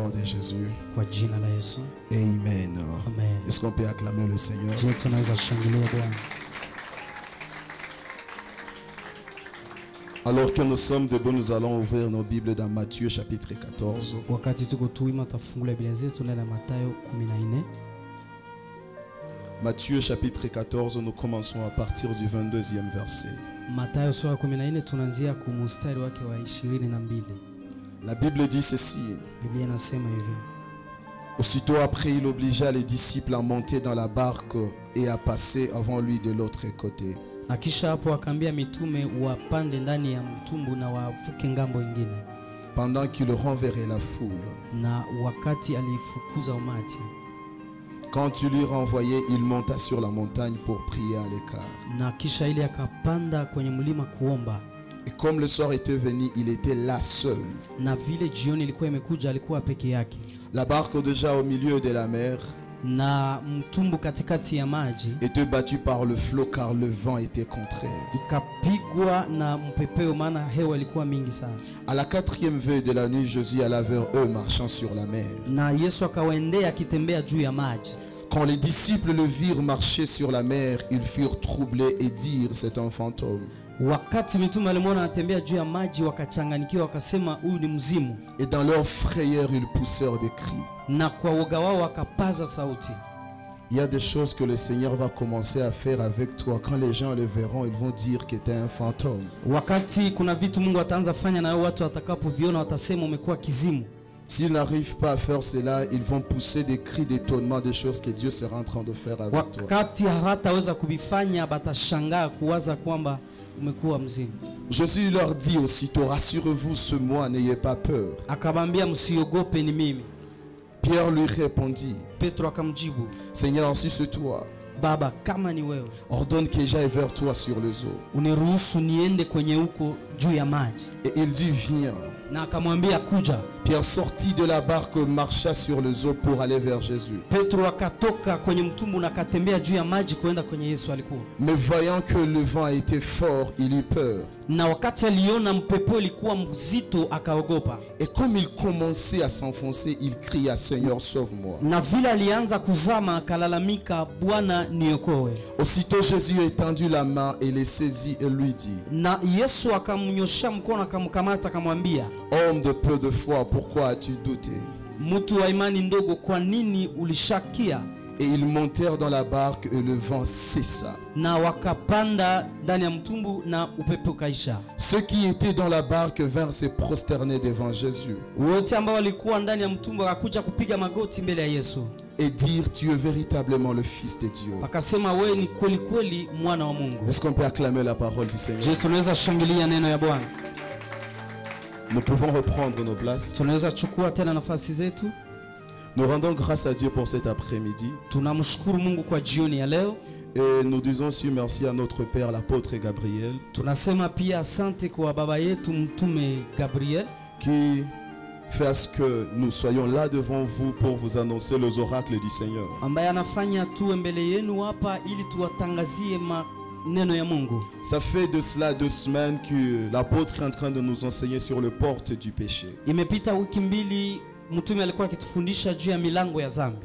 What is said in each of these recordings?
nom de Jésus. Kwa jina la Yesu. Amen. Amen. Est-ce qu'on peut acclamer le Seigneur? Je tunaweza shangilia Bwana. Alors que nous sommes debout, nous allons ouvrir nos Bibles dans Matthieu chapitre 14. Wakati tuko tuima tafungula Biblia zetu na Mathayo 14. Matthieu chapitre 14, nous commençons à partir du 22e verset. Mathayo sura 14 tunaanzia kwa mstari wake wa 22. La Bible dit ceci. Biblia inasema hivi. Aussitôt après, il obligea les disciples à monter dans la barque et à passer avant lui de l'autre côté. Na kisha hapo akaambia mitume wapande ndani ya mtumbu na wavuke ngambo nyingine. Pendant qu'il renverrait la foule. Na wakati alifukuza umati. Quand il lui renvoyait, il monta sur la montagne pour prier à l'écart. Na kisha ile akapanda kwenye mlima kuomba. Et comme le soir était venu, il était là seul. Na vile jioni ilikuwa imekuja alikuwa peke yake. La barque déjà au milieu de la mer. Na mtumbu katikati ya maji était battu par le flot car le vent était contraire. Ikapigwa na mpepeo maana hewa ilikuwa mingi sana. À la 4e veille de la nuit, Jésus alla vers eux marchant sur la mer. Na Yesu akawaendea akitembea juu ya maji. Quand les disciples le virent marcher sur la mer, ils furent troublés et dirent c'est un fantôme. Wakati mitume walimwona anatembea juu ya maji wakachanganyikiwa wakasema huyu ni mzimu. Et dans leur frayeur ils poussèrent des cris. Na kwa woga wao wakapaza sauti. Il y a des choses que le Seigneur va commencer à faire avec toi. Quand les gens le verront, ils vont dire que tu es un fantôme. Wakati kuna vitu Mungu ataanza fanya na watu watakapoviona watasema umekuwa kizimu. S'ils n'arrivent pas à faire cela, ils vont pousser des cris d'étonnement des choses que Dieu sera en train de faire avec toi. Wakati hataweza kubifanya batashangaa kuwaza kwamba umekuwa mzimu. Jésus leur dit aussitôt, rassurez-vous, c'est moi, n'ayez pas peur. Akabambia msiogope ni mimi. Pierre lui répondit, Petro akamjibu, Seigneur, si c'est toi, Baba kama ni wewe, ordonne que j'aille vers toi sur les eaux. Uniruhusu niende kwenye huko juu ya maji. Et il dit, viens. Na akamwambia kuja. Pierre sortit de la barque, marcha sur les eaux pour aller vers Jésus. Petro akatoka kwenye mtumbu na akatembea juu ya maji kwenda kwenye Yesu alikuwa. Mais voyant que le vent était fort, il eut peur. Na wakati aliona mpepo ilikuwa mzito akaogopa. Et comme il commençait à s'enfoncer, il cria, Seigneur, sauve-moi. Na vile alianza kuzama akalalamika, Bwana niokoe. Aussitôt Jésus étendit la main et les saisit et lui dit, na Yesu akamnyoshia mkono akamkamata akamwambia, homme de peu de foi, pourquoi as-tu douté? Mtu wa imani ndogo, kwa nini ulishakia? Et ils montèrent dans la barque et le vent cessa. Na wakapanda ndani ya mtumbu na upepo kaisha. Ceux qui étaient dans la barque vinrent se prosterner devant Jésus. Wote ambao walikuwa ndani ya mtumbu wakakuja kupiga magoti mbele ya Yesu. Et dire, tu es véritablement le Fils de Dieu. Akasema wewe ni kweli kweli mwana wa Mungu. Est-ce qu'on peut acclamer la parole du Seigneur? Je tunaweza shangilia neno ya Bwana. Nous pouvons reprendre nos places. Tunaweza chukua tena nafasi zetu. Nous rendons grâce à Dieu pour cet après-midi. Tunamshukuru Mungu kwa jioni ya leo. Et nous disons aussi merci à notre Père l'apôtre Gabriel. Tunasema pia asante kwa baba yetu mtume Gabriel qui fait à ce que nous soyons là devant vous pour vous annoncer les oracles du Seigneur. Ambaye anafanya tuwe mbele yenu hapa ili tuwatangazie maneno ya Mungu. Ça fait de cela 2 semaines que l'apôtre est en train de nous enseigner sur le porte du péché. Imepita wiki mbili mtume alikuwa akitufundisha juu ya milango ya dhambi.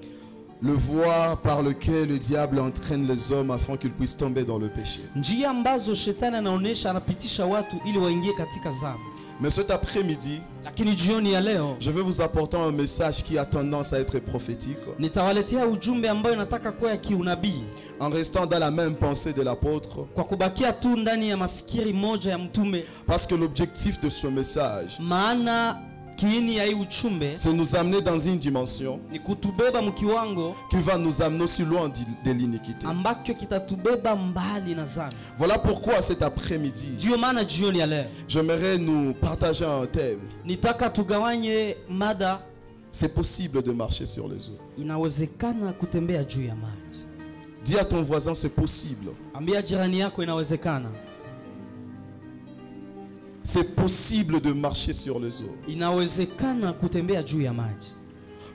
Le voie par lequel le diable entraîne les hommes afin qu'ils puissent tomber dans le péché. Njia ambazo shetani anaonesha anapitisha watu ili waingie katika dhambi. Mais cet après-midi, lakini jioni ya leo, je vais vous apporter un message qui a tendance à être prophétique. Nitawaletea ujumbe ambao unataka kuwa kiunabii. En restant dans la même pensée de l'apôtre. Kwa kubakia tu ndani ya mafikiri moja ya mtume. Parce que l'objectif de ce message, c'est nous amener dans une dimension qui va nous amener aussi loin de l'iniquité. Voilà pourquoi cet après-midi, j'aimerais nous partager un thème. C'est possible de marcher sur les eaux. Dis à ton voisin, c'est possible. C'est possible de marcher sur les eaux.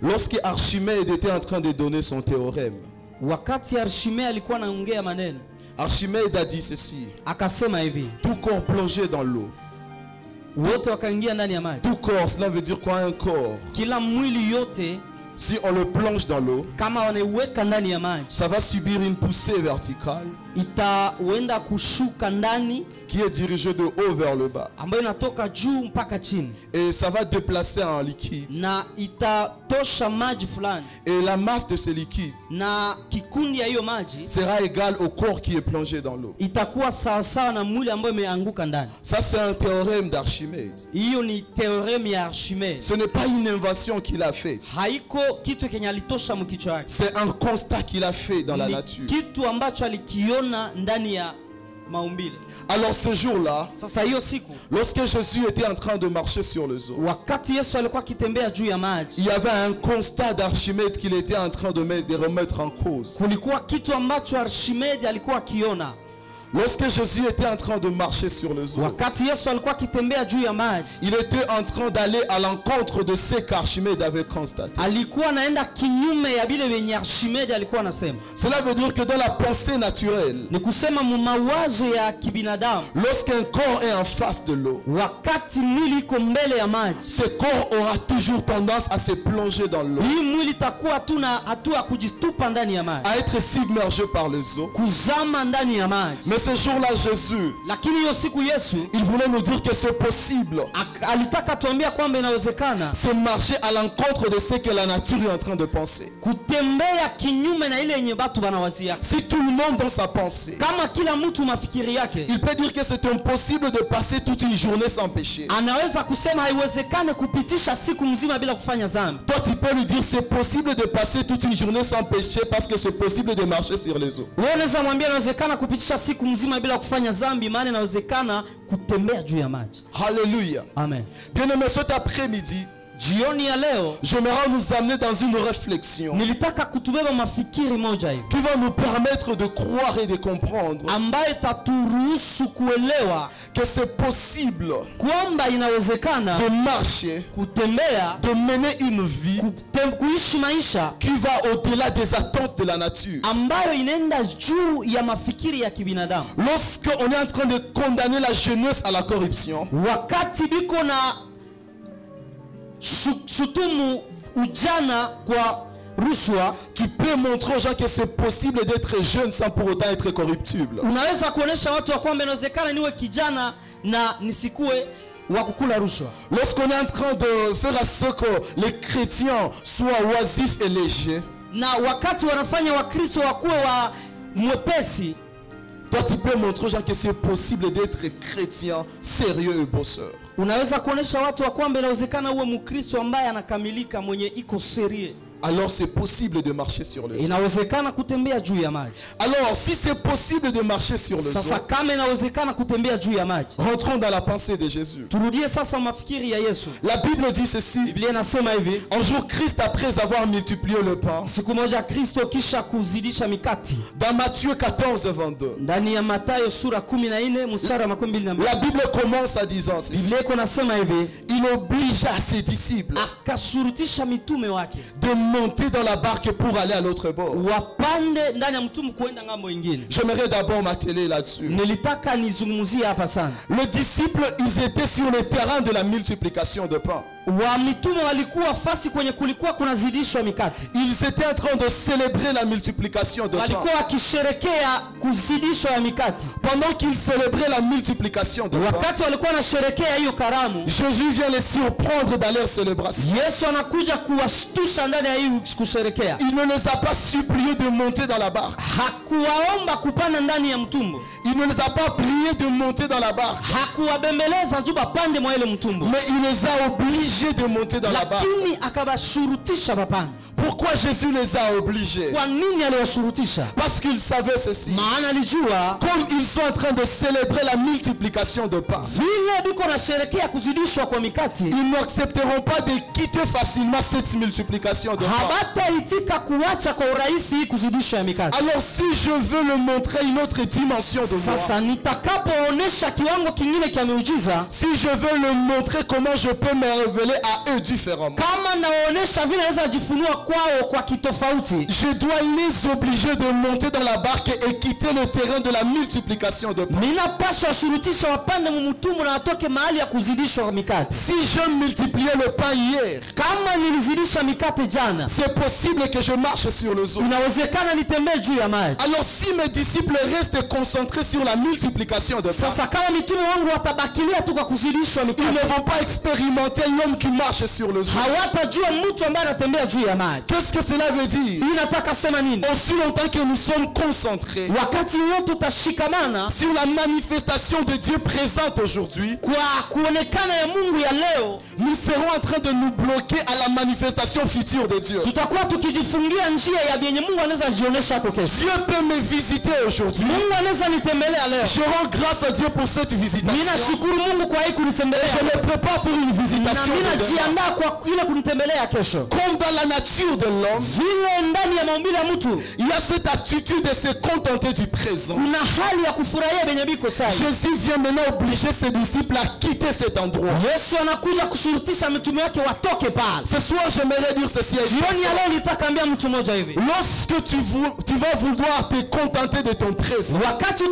Lorsque Archimède était en train de donner son théorème, Archimède a dit ceci: tout corps plongé dans l'eau wote wakaingia ndani ya maji. Tout corps, cela veut dire quoi un corps? Kila mwili yote Si on le plonge dans l'eau, kama wanaiweka ndani ya maji, ça va subir une poussée verticale itawenda kushuka ndani, qui est dirigée de haut vers le bas. ambayo inatoka juu mpaka chini, Et ça va déplacer un liquide. na itatosha maji fulani, Et la masse de ce liquide na kikundi ya hiyo maji sera égale au corps qui est plongé dans l'eau. itakuwa sawasawa na mwili ambayo imeanguka ndani. Ça, c'est un théorème d'Archimède. Hiyo ni teoremu ya Archimedes. Ce n'est pas une invention qu'il a faite. Haiko kitu kenye alitosha mkichwa yake, C'est un constat qu'il a fait dans la ni nature. kitu ambacho alikiona ndani ya maumbile. Alors ce jour-là, Sasa hiyo siku, lorsque Jésus était en train de marcher sur les eaux, wakati Yesu alikuwa akitembea juu ya maji, il y avait un constat d'Archimède qu'il était en train de remettre en cause. kulikuwa kitu ambacho Archimedes alikuwa akiona. Lorsque Jésus était en train de marcher sur les eaux, Wakati Yesu alikuwa akitembea juu ya maji, il était en train d'aller à l'encontre de ce qu'Archimède avait constaté. alikuwa anaenda kinyume ya vile venye Archimedes alikuwa anasema. Cela veut dire que dans la pensée naturelle, Ni kusema mu mawazo ya kibinadamu, lorsqu'un corps est en face de l'eau, wakati mwili iko mbele ya maji, ce corps aura toujours tendance à se plonger dans l'eau, hii mwili itakuwa tuna hatua kujistupa ndani ya maji, à être submergé par les eaux. kuzama ndani ya maji. Mais ce jour-là, Jésus, Lakini hiyo siku Yesu il voulait nous dire que c'est possible. alitaka tuambia kwamba inawezekana C'est marcher à l'encontre de ce que la nature est en train de penser. kutembea kinyume na ile yenye batu banawazia. Si tout le monde dans sa pensée, Kama kila mtu mafikiri yake, il peut dire que c'est impossible de passer toute une journée sans péché. anaweza kusema haiwezekane kupitisha siku mzima bila kufanya dhambi. Toi, tu peux lui dire c'est possible de passer toute une journée sans péché parce que c'est possible de marcher sur les eaux. Wewe unaweza mwambia inawezekana kupitisha siku mzima bila kufanya dhambi, maana inawezekana kutembea juu ya maji. Alléluia. Amen. Bien-aimés, cet après-midi, Jioni ya leo j'aimerais nous amener dans une réflexion nilitaka kutubeba mafikiri moja hivi qui va nous permettre de croire et de comprendre ambayo itaturuhusu kuelewa que c'est possible kwamba inawezekana de marcher, kutembea, de mener une vie kuishi maisha qui va au-delà des attentes de la nature. ambayo inaenda juu ya mafikiri ya kibinadamu. Lorsque on est en train de condamner la jeunesse à la corruption, Wakati biko na shutumu ujana kwa rushwa, tu peux montrer aux gens que c'est possible d'être jeune sans pour autant être corruptible. unaweza kuonesha watu wa kwamba inawezekana niwe kijana na nisikue wa kukula rushwa. Lorsqu'on est en train de faire à ce que les chrétiens soient oisifs et légers, Na wakati wanafanya Wakristo wakuwe wa mwepesi, toi tu peux montrer aux gens que c'est possible d'être chrétien sérieux et bosseur. unaweza kuonesha watu wa kwamba inawezekana uwe Mkristo ambaye anakamilika, mwenye iko serie. Alors c'est possible de marcher sur les eaux. Inawezekana kutembea juu ya maji. Alors si c'est possible de marcher sur les Sasa eaux, kama inawezekana kutembea juu ya maji, rentrons dans la pensée de Jésus. turudie sasa mafikiri ya Yesu. La Bible dit ceci: Biblia inasema hivi, un jour Christ, après avoir multiplié le pain, siku moja Kristo kisha kuzidisha mikati, dans Matthieu 14, 22, ndani ya Mathayo sura 14 mstari wa 22, la Bible commence en disant ceci: Biblia iko nasema hivi, il obligea ses disciples akashurutisha mitume wake de monter dans la barque pour aller à l'autre bord. wapande ndani ya mtumu kuenda ngambo ingine. J'aimerais d'abord m'atteler là-dessus. Nilitaka nizungumzie hapa sana. Les disciples, ils étaient sur le terrain de la multiplication de pain. Wa mitume walikuwa fasi kwenye kulikuwa kunazidishwa mikati, Ils étaient en train de célébrer la multiplication de pain. walikuwa wakisherekea kuzidishwa ya mikati. Pendant qu'ils célébraient la multiplication de pain, Wakati walikuwa wanasherekea hiyo karamu, Jésus vient les surprendre dans leur célébration. Yesu anakuja kuwashtusha ndani ya hii kusherekea. Il ne les a pas suppliés de monter dans la barque. Hakuwaomba kupanda ndani ya mtumbo, Il ne les a pas priés de monter dans la barque. hakuwabembeleza juu bapande mwa ile mtumbo, Mais il les a obligés de monter dans la barque. lakini akabashurutisha bapande. Pourquoi Jésus les a obligés? Kwa nini aliwashurutisha? Parce qu'il savait ceci. Maana alijua Comme ils sont en train de célébrer la multiplication de pain, vile biko na sherekea kuzidishwa kwa mikati, ils n'accepteront pas de quitter facilement cette multiplication de pain. habataitika kuacha kwa urahisi hii kuzidishwa ya mikati. Alors si je veux le montrer une autre dimension de moi, Sasa nitakapoonesha kiwango kingine cha miujiza, si je veux le montrer comment je peux me révéler à eux différemment, kama naonesha vile naweza jifunua kwao kwa kitofauti. Je dois les obliger de monter dans la barque et quitter le terrain de la multiplication de pain. Ninapaswa shurutisha wapande mumutumu na watoke mahali ya kuzidishwa mikate. Si je multipliais le pain hier, Kama nilizidisha mikate jana, c'est possible que je marche sur le eau. inawezekana nitembee juu ya maji. Alors si mes disciples restent concentrés sur la multiplication de pain, Sasa kama mitume wangu watabakilia tu kwa kuzidishwa ils mikate, ne vont pas expérimenter l'homme qui marche sur le eau. hawatajua mtu ambaye anatembea juu ya maji. Qu'est-ce que cela veut dire? Inataka sema nini? Aussi longtemps que nous sommes concentrés Wakati wote tutashikamana sur la manifestation de Dieu présente aujourd'hui, kwa kuonekana ya Mungu ya leo, nous serons en train de nous bloquer à la manifestation future de Dieu. tutakuwa tukijifungia njia ya vyenye Mungu anaweza jionyesha hapo kesho. Dieu peut me visiter aujourd'hui. Mungu anaweza nitembelea leo. Je rends grâce à Dieu pour cette visitation. Ninashukuru Mungu kwa hii kunitembelea. Je me prépare pour une Na visitation de demain. ninajiandaa kwa ile kunitembelea kesho. Comme dans la nature de l'homme, Vile ndani ya maumbile ya mtu il y a cette attitude de se contenter du présent. kuna hali ya kufurahia venye biko sasa. Jésus vient maintenant obliger ses disciples à quitter cet endroit. Yesu anakuja kushurutisha mitume wake watoke pale. Ce soir, j'aimerais dire ceci à une Jioni ya personne. leo nitakaambia mtu mmoja hivi. Lorsque tu vas vouloir te contenter de ton présent, Wakati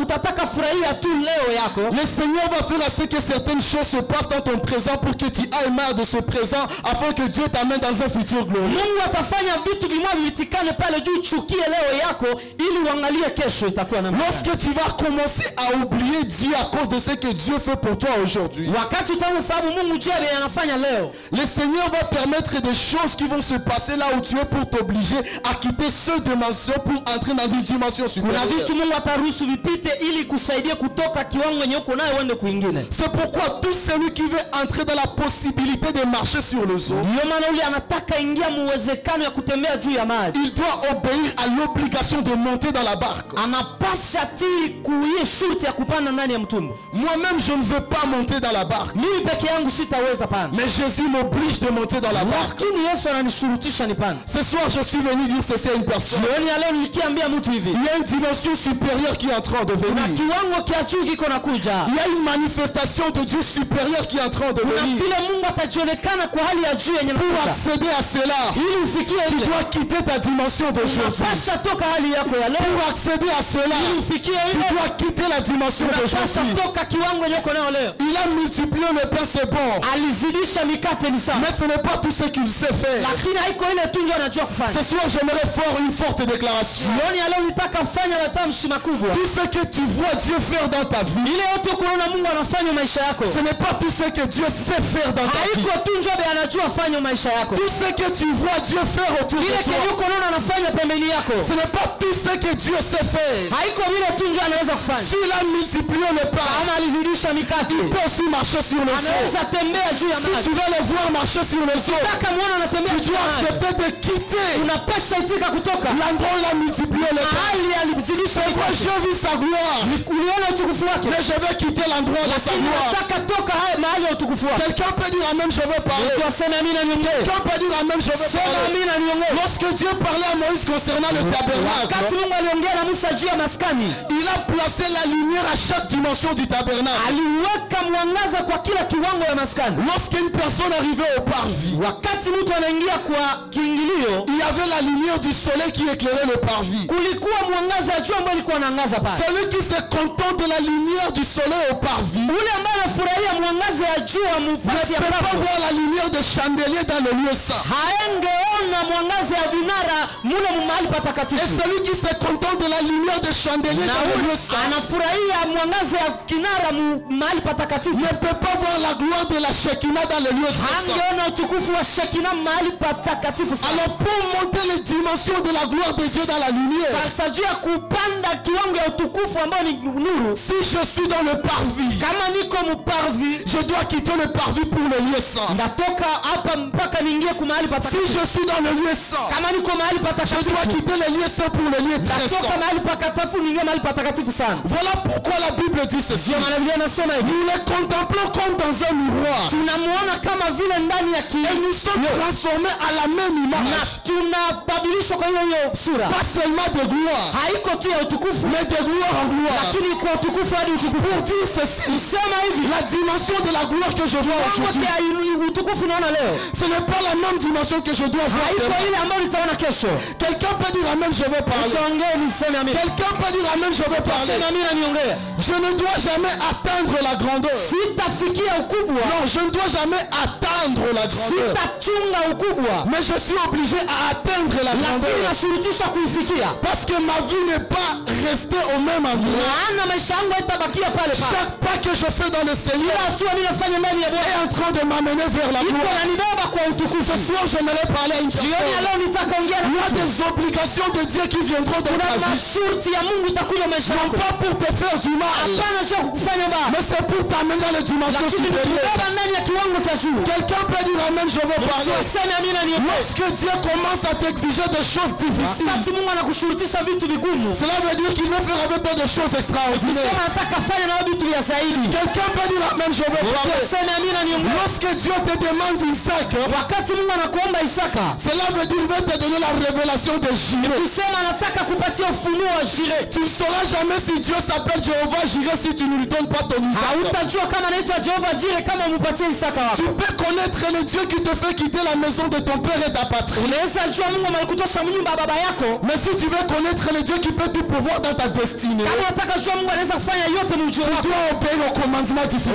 utataka furahia tu leo yako, le Seigneur va faire à ce que certaines choses se passent dans ton présent pour que tu ailles marre de ce présent afin que Dieu t'amène dans un futur glorieux. Mungu atafanya vitu vimoja vitikane pale juu, chukie leo yako ili uangalie kesho itakuwa namna gani. Lorsque tu vas commencer à oublier Dieu à cause de ce que Dieu fait pour toi aujourd'hui, Wakati utaanza sababu Mungu jua vile anafanya leo, le Seigneur va permettre des choses qui vont se passer là où tu es pour t'obliger à quitter cette dimension pour entrer dans une dimension kuna supérieure. vitu Mungu ataruhusu vipite ili kusaidia kutoka kiwango yenye uko nayo uende kwingine. C'est pourquoi tout celui qui veut entrer dans la possibilité de marcher sur le eau, Ndio maana yule anataka ingia muwezekano ya kutembea juu ya maji, il doit obéir à l'obligation de monter dans la barque. anapasha tii kuie shurti ya kupanda ndani ya mtumbo. Moi-même, je ne veux pas monter dans la barque, Mimi peke yangu sitaweza panda, mais Jésus m'oblige de monter dans la barque. lakini Yesu ananishurutisha nipande. Ce soir, je suis venu dire ceci à une personne. Jioni ya leo nilikiambia mtu hivi, Il y a une dimension supérieure qui est en train de kuna venir. kiwango kia juu kiko nakuja. Il y a une manifestation de Dieu supérieur qui est en train de Kuna venir. vile Mungu atajionekana kwa hali ya juu yenye Pour nakuja. accéder à cela, Ili ufikie tu ile, dois quitter ta dimension d'aujourd'hui. unapasha toka hali yako ya leo. Pour accéder à cela, Ili ufikie tu ile, dois quitter la dimension unapasha d'aujourd'hui. toka kiwango yenye uko nayo leo. Il a multiplié le pain, c'est bon. Alizidisha mikate ni sawa, Mais ce n'est pas tout ce qu'il sait faire. lakini haiko ile tu ndio anajua kufanya. Ce soir, j'aimerais faire une forte déclaration. Jioni ya leo nitaka kufanya matamshi makubwa. Tout ce que tu vois Dieu faire dans ta vie, Ile yote kuona Mungu anafanya maisha yako, ce n'est pas tout ce que Dieu sait faire dans ta vie. haiko tu ndio anajua fanya maisha yako. Tout ce que tu vois Dieu faire autour de Ile toi, kenye uko naona anafanya pembeni yako, ce n'est pas tout ce que Dieu sait faire. haiko vile tu ndio anaweza kufanya. S'il a multiplié le pain, Kama alizidisha mikate, il peut aussi marcher sur le sol. anaweza tembea juu ya Si maji. tu veux le voir marcher sur le sol, Nataka muone anatembea tu juu dois ya maji. accepter de quitter Unapasha itika kutoka l'endroit où il a multiplié le pain. mahali alizidisha Pourquoi mikate. j'ai vu sa gloire, Uliona utukufu wake, mais je vais quitter l'endroit de sa lakini gloire. nataka toka mahali ya utukufu wake. Quelqu'un peut dire Amen, je veux parler. Mtu aseme amina niongee. Quelqu'un peut dire Amen, je veux Sema parler. amina niongee. Lorsque Dieu parlait à Moïse concernant le tabernacle, Wakati Mungu aliongea na Musa juu ya maskani, il a placé la lumière à chaque dimension du tabernacle. aliweka mwangaza kwa kila kiwango ya maskani. Lorsqu'une personne arrivait au parvis, Wakati mtu anaingia kwa kiingilio, il y avait la lumière du soleil qui éclairait le parvis. kulikuwa mwangaza ya jua ambayo ilikuwa inaangaza pale. Celui qui se contente de la lumière du soleil au parvis Ule ambaye anafurahia mwangaza ya jua ne mufasi ya peut pas papo, voir la lumière de chandelier dans le lieu saint. haengeona mwangaza ya vinara mule mahali Et patakatifu. celui qui se contente de la lumière de chandelier Na dans le ule lieu saint anafurahia mwangaza ya kinara mahali patakatifu, ne peut pas voir la gloire de la Shekinah dans le lieu très saint. hangeona utukufu wa Shekina mahali patakatifu sana. Alors pour monter les dimensions de la gloire des Dieu dans la lumière, Sasa juu ya kupanda kiwango ya utukufu ambao ni nuru, si je suis dans le parvis, kama niko muparvi, je dois quitter le parvis pour le lieu saint. ndatoka hapa mpaka niingie ku mahali Si patakatifu. je suis dans le lieu saint, Kama niko mahali je dois patakatifu, quitter le lieu saint pour le lieu très ndatoka saint. mahali patakatifu niingie mahali patakatifu sana. Voilà pourquoi la Bible dit ceci. Ndio maana Biblia inasema hivi, Nous les contemplons comme dans un miroir. tunamuona kama vile ndani ya Et nous sommes transformés à la même na image. tunabadilishwa kwa hiyo sura, Pas seulement de gloire, haiko tu ya utukufu, mais de gloire en gloire. lakini kwa utukufu hadi utukufu. Pour dire ceci, Kusema hivi, la dimension de la gloire que je vois kiwango aujourd'hui, cha utukufu naona leo ce n'est pas la même dimension que je dois voir haiko demain. ile ambayo nitaona kesho. Quelqu'un peut dire amen, je veux parler. Utaongea niseme amina. Quelqu'un peut dire amen, je veux parler. Sema amina niongee. Je ne dois jamais atteindre la grandeur. Sitafikia ukubwa. Non, je ne dois jamais atteindre la grandeur. Sitachunga ukubwa. Mais je suis obligé à atteindre la Lakini grandeur. nashurutisha kuifikia. Parce que ma vie n'est pas restée au même endroit. Maana maisha yangu haitabakia pale pale. Chaque pas que je fais dans le Seigneur Kila hatua ninafanya ndani ya Bwana est en train de m'amener vers la iko gloire. nanibeba kwa utukufu. Ce soir, j'aimerais parler à une Jioni ya personne. leo nitakaongea na Il y a mtu. des obligations de Dieu qui viendront dans Kuna ta vie. masharti ya Mungu itakuja maisha Non yako. pas pour te faire du mal, Hapana sio kukufanya mbaya. mais c'est pour t'amener dans les dimensions Lakini supérieures. nikubeba ndani ya kiwango cha juu. Quelqu'un peut dire amen, je veux parler. Tuseme amina niongee. Lorsque Dieu commence à t'exiger des choses difficiles, Wakati Mungu anakushurutisha vitu vigumu. cela veut dire qu'il veut faire avec toi des choses extraordinaires. Sema nataka fanya na vitu vya zaidi. Quelqu'un peut dire amen, je veux parler. Tuseme amina niongee. Lorsque Dieu te demande Isaac, Wakati Mungu anakuomba Isaka, cela veut dire qu'il veut te donner la révélation de Jireh. kusema anataka kupatia ufunuo wa Jireh. Tu ne sauras jamais si Dieu s'appelle Jéhovah Jireh si tu ne lui donnes pas ton Isaac. Hautajua kama anaitwa Jehova Jireh kama umpatie Isaka wako. Tu peux connaître le Dieu qui te fait quitter la maison de ton père et ta patrie. Unaweza jua Mungu alikutosha mnyumba ya baba yako. Mais si tu veux connaître le Dieu qui peut tout pouvoir dans ta destinée, Kama unataka jua Mungu anaweza kufanya yote ni ujio tu wako. dois obéir au commandement difficile.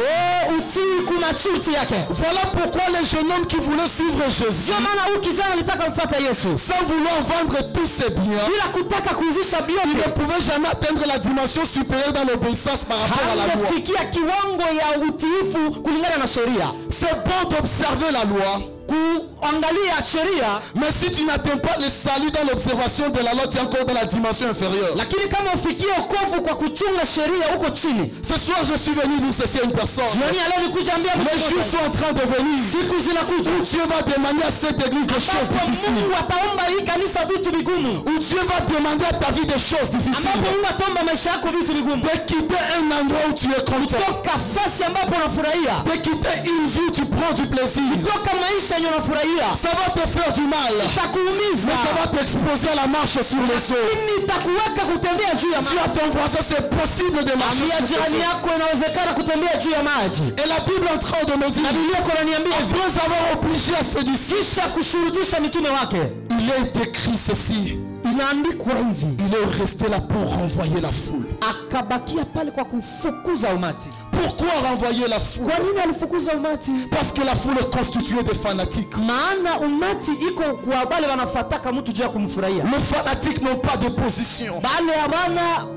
Utii kuna masharti yake. Voilà pourquoi les jeunes hommes qui voulaient suivre Jésus, Ndio maana huyu kijana alitaka kumfuata Yesu. sans vouloir vendre tous ses biens, Bila kutaka kuuzisha il ne vyote. pouvait jamais atteindre la dimension supérieure dans l'obéissance par rapport à la loi. Hakufikia kiwango ya utiifu kulingana na sheria. C'est bon d'observer la loi, Kuangalia sheria, mais si tu n'atteins pas le salut dans l'observation de la loi, tu es encore dans la dimension inférieure. lakini kama ufikie wokovu kwa kuchunga sheria huko chini. Ce soir, je suis venu dire ceci à une personne. Jioni ya leo nikuja ambia mtu Les jours mmoja. sont en train de venir. Siku zinakuja Où Dieu va demander à cette église des choses ambapo difficiles. Mungu ataomba hii kanisa vitu vigumu. Où Dieu va demander à ta vie des choses difficiles. Ambapo Mungu ataomba maisha yako vitu vigumu. De quitter un endroit où tu es content. Toka fasi ambapo unafurahia. De quitter une vie où tu prends du plaisir. Toka maisha yenye unafurahia. Ça va te faire du mal. Itakuumiza. Mais ça va t'exposer à la marche sur les eaux. Lakini itakuweka kutembea juu ya Dis maji. à ton voisin, c'est possible de marcher Ambia sur les jirani eaux. yako inawezekana kutembea juu ya maji. Et la Bible est en train de me Na dire, Biblia iko inaniambia hivi. après avoir obligé à ses disciples, Kisha kushurutisha mitume wake. il est écrit ceci. Inaandikwa hivi. Il est resté là pour renvoyer la foule. Akabakia pale kwa kufukuza umati. Pourquoi renvoyer la foule? Kwa nini alifukuza umati? Parce que la foule est constituée de fanatiques. Maana umati iko kwa wale wanafataka mtu juu ya kumfurahia. Les fanatiques n'ont pas de position. Bale habana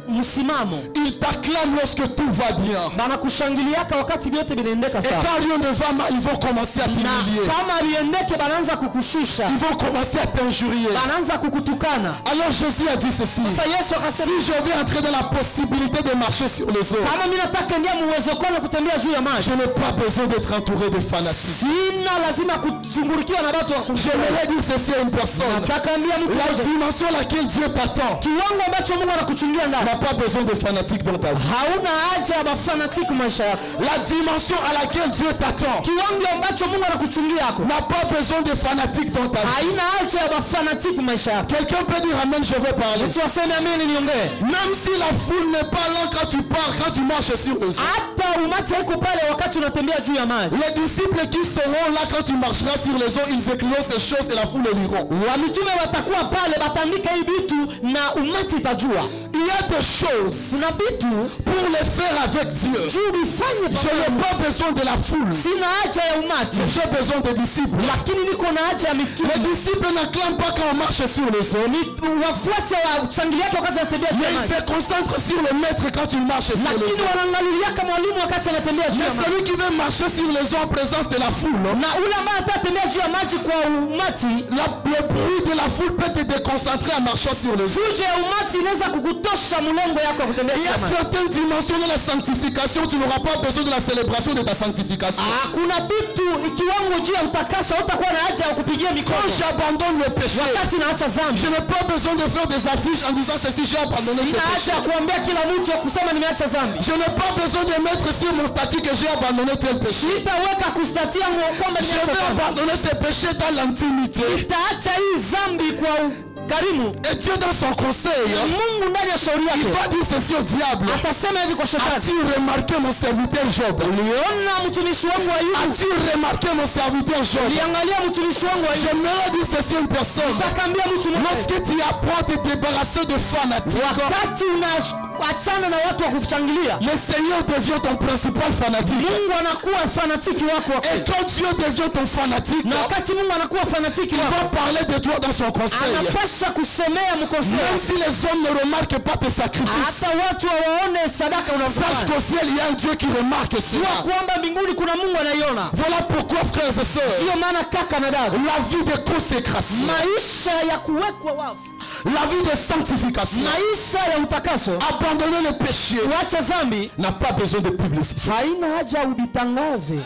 msimamo. Ils t'acclament lorsque tout va bien. Banakushangiliaka wakati vyote vinaendeka Et sawa. quand rien ne va mal, ils vont commencer à Na t'humilier. kama aliendeke banaanza kukushusha. Ils vont commencer à t'injurier. Banaanza kukutukana. Alors Jésus a dit ceci. Sasa Yesu akasema Si je vais entrer dans la possibilité de marcher sur les eaux, kama mimi nataka ndia uwezekano kutembea juu ya maji. je n'ai pas besoin d'être entouré de fanatiques. Sina lazima kuzungurukiwa na watu wa kumfurahia. J'aimerais dire ceci à une personne. Nataka ambia mtu La mmoja. dimension à laquelle Dieu t'attend Kiwango ambacho Mungu anakuchungia ndani. n'a pas besoin de fanatiques dans ta vie. Hauna haja ya mafanatiki maisha yako. La dimension à laquelle Dieu t'attend Kiwango ambacho Mungu anakuchungia yako. n'a pas besoin de fanatiques dans ta vie. Haina haja ya mafanatiki maisha yako. Quelqu'un peut dire amen, je veux parler. Mtu aseme ameni niongee. Même si la foule n'est pas là quand tu pars, quand tu marches sur les eaux. Hata umati haiko pale wakati unatembea juu ya maji. Les disciples qui seront là quand tu marcheras sur les eaux, ils écriront ces choses et la foule les liront. Wamitume watakuwa pale batandika hii vitu na umati itajua. Il y a des choses Kuna vitu pour les faire avec Dieu. juu vifanye Je n'ai pas besoin de la foule. sina haja ya umati. J'ai besoin des disciples. Lakini niko na haja ya mitume. Les disciples n'acclament pas quand on marche sur les eaux. Wafuasi washangiliake wakati anatembea juu Mais ya ils maji. se concentrent sur le maître quand il marche sur les Lakini eaux. wanaangaliaka mwalimu wakati anatembea juu Mais ya maji. celui qui veut marcher sur les eaux en présence de la foule, Na ule ambaye atatembea juu ya maji kwa umati, le bruit de la foule peut te déconcentrer en marchant sur les eaux. fuje ya umati inaweza kukutosha mlengo yako ya kutembea Il juu y ya a maji. certaines dimensions de la sanctification, tu n'auras pas besoin de la célébration de ta sanctification. Kuna vitu kiwango juu ya utakaso utakuwa na haja ya kupigia Quand mikono j'abandonne le péché, wakati naacha dhambi. je n'ai pas besoin de faire des affiches en disant ceci, j'ai abandonné ce Sina haja péché. ya kuambia kila mtu kusema nimeacha dhambi. Je n'ai pas besoin de mettre sur mon statut que j'ai abandonné tel péché. Sitaweka kustatia kwamba Je nimeacha vais dhambi. abandonner ce péché dans l'intimité. Nitaacha hii dhambi kwa mkarimu, et Dieu dans son conseil, Mungu ndani ya shauri il yake va dire ceci au diable. atasema hivi kwa shetani, As-tu remarqué mon serviteur Job? uliona mtumishi wangu Ayubu, As-tu remarqué mon serviteur Job? uliangalia mtumishi wangu Ayubu. J'aimerais dire ceci à une personne. Utakwambia mtu mmoja, Lorsque tu apprends à te débarrasser de fanatiques, wakati unaachana na watu wa kuchangilia, le Seigneur devient ton principal fanatique. Mungu anakuwa fanatiki wako. Et quand Dieu devient ton fanatique, Na wakati Mungu anakuwa fanatiki il wako, va parler de toi dans son conseil. anapasha kusemea mkosea. Même si les hommes ne remarquent pas tes sacrifices, Hata watu hawaone sadaka sache unazofanya. qu'au ciel il y a un Dieu qui remarque Jua cela. kwamba mbinguni kuna Mungu anaiona. Voilà pourquoi, frères et sœurs, Ndio maana kaka na dada, la vie de consécration, maisha ya kuwekwa wafu, la vie de sanctification, maisha ya utakaso, abandonner le péché, kuacha dhambi, n'a pas besoin de publicité. haina haja uditangaze.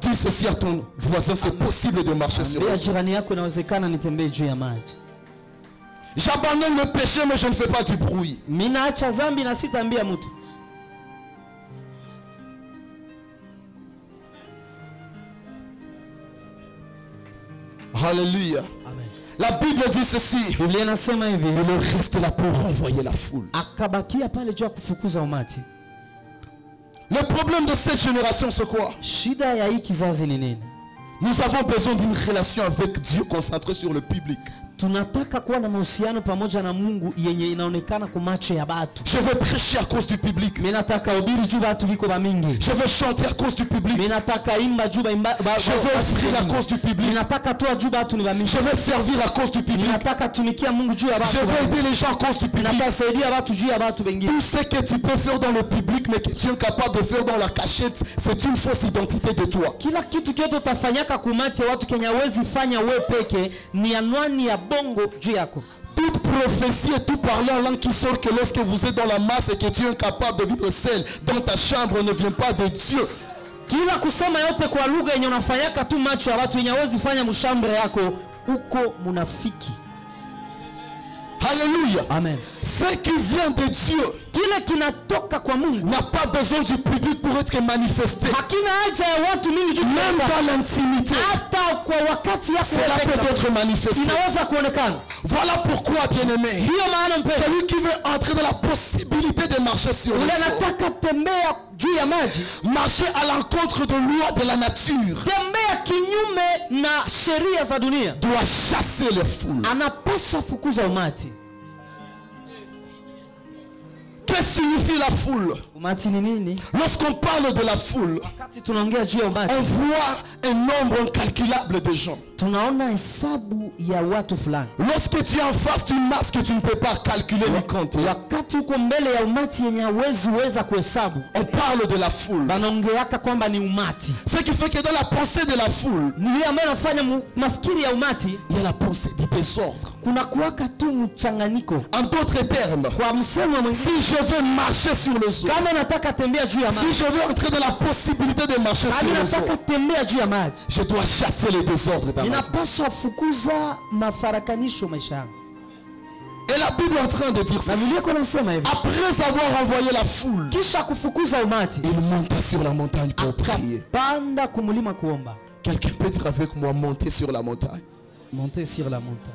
Dis ceci à ton voisin, c'est possible de marcher sur Mbele le ya sol. jirani yako, inawezekana nitembee juu ya maji. J'abandonne le péché, mais je ne fais pas du bruit. Mimi naacha dhambi na sitaambia mtu. Alléluia. Amen. La Bible dit ceci. Biblia inasema hivi, Il reste là pour renvoyer la foule. akabakia pale juu ya kufukuza umati. Le problème de cette génération, c'est quoi? Shida ya hii kizazi ni nini? Nous avons besoin d'une relation avec Dieu concentrée sur le public. Tunataka kuwa na mahusiano pamoja na Mungu yenye inaonekana kwa macho ya watu. Je veux prêcher à cause du public. Mimi nataka hubiri juu watu biko ba mingi. Je veux chanter à cause du public. Mimi nataka imba juu ba Je veux offrir à cause du public. Mimi nataka toa juu watu ni ba mingi. Je veux servir à cause du public. Mimi nataka tumikia Mungu juu ya watu. Je veux aider les gens à cause du public. Nataka saidia watu juu ya watu wengine. Tout ce que tu peux faire dans le public, mais que tu es capable de faire dans la cachette, c'est une fausse identité de toi. Kila kitu kiote utafanyaka kumati ya watu Kenya hawezi fanya wewe peke, ni anwani ya bongo juu yako. Toute prophétie et tout parler en langue qui sort que lorsque vous êtes dans la masse et que tu es incapable de vivre seul dans ta chambre ne vient pas de Dieu. Kila kusema yote kwa lugha yenye unafanyaka tu macho ya watu yenye hawezi fanya mshambre yako, uko munafiki. Alléluia. Amen. Ce qui vient de Dieu Kile kinatoka kwa Mungu n'a pas besoin du public pour être manifesté. hakina haja ya watu mingi juu. Même dans l'intimité, Hata kwa wakati yako cela peut être manifesté. inaweza kuonekana. Voilà pourquoi, bien-aimé, Ndio maana mpendwa, celui qui veut entrer dans la possibilité de marcher sur le ule sol, anataka tembea juu ya maji, marcher à l'encontre de lois de la nature, tembea kinyume na sheria za dunia, doit chasser les foules. anapasha fukuza umati. Qu'est-ce que signifie la foule? Umati ni nini? Lorsqu'on parle de la foule, Wakati tunaongea juu ya umati, on voit un nombre incalculable de gens. tunaona hesabu ya watu fulani. Lorsque tu es en face d'une masse que tu ne peux pas calculer ni compter, Wakati uko mbele ya umati yenye hawezi weza kuhesabu, on parle de la foule. banaongeaka kwamba ni umati. Ce qui fait que dans la pensée de la foule, Ni ile ambayo inafanya mafikiri ya umati, il y a la pensée du désordre. kuna kuwaka tu mchanganyiko. En d'autres termes, Kwa msemo mwingine, si je veux marcher sur le sol, kama nataka tembea juu ya si maji, je veux entrer dans la possibilité de marcher sur kama le sol, nataka tembea juu ya maji, je dois chasser les désordres dans ma vie. ninapasha fukuza mafarakanisho maisha yangu. Et la Bible est en train de dire Na ceci. Biblia iko nasema hivi, Après avoir envoyé la foule, kisha kufukuza umati, il monta sur la montagne pour prier. panda kumulima kuomba. Quelqu'un peut dire avec moi, monter sur la montagne. Monter sur la montagne.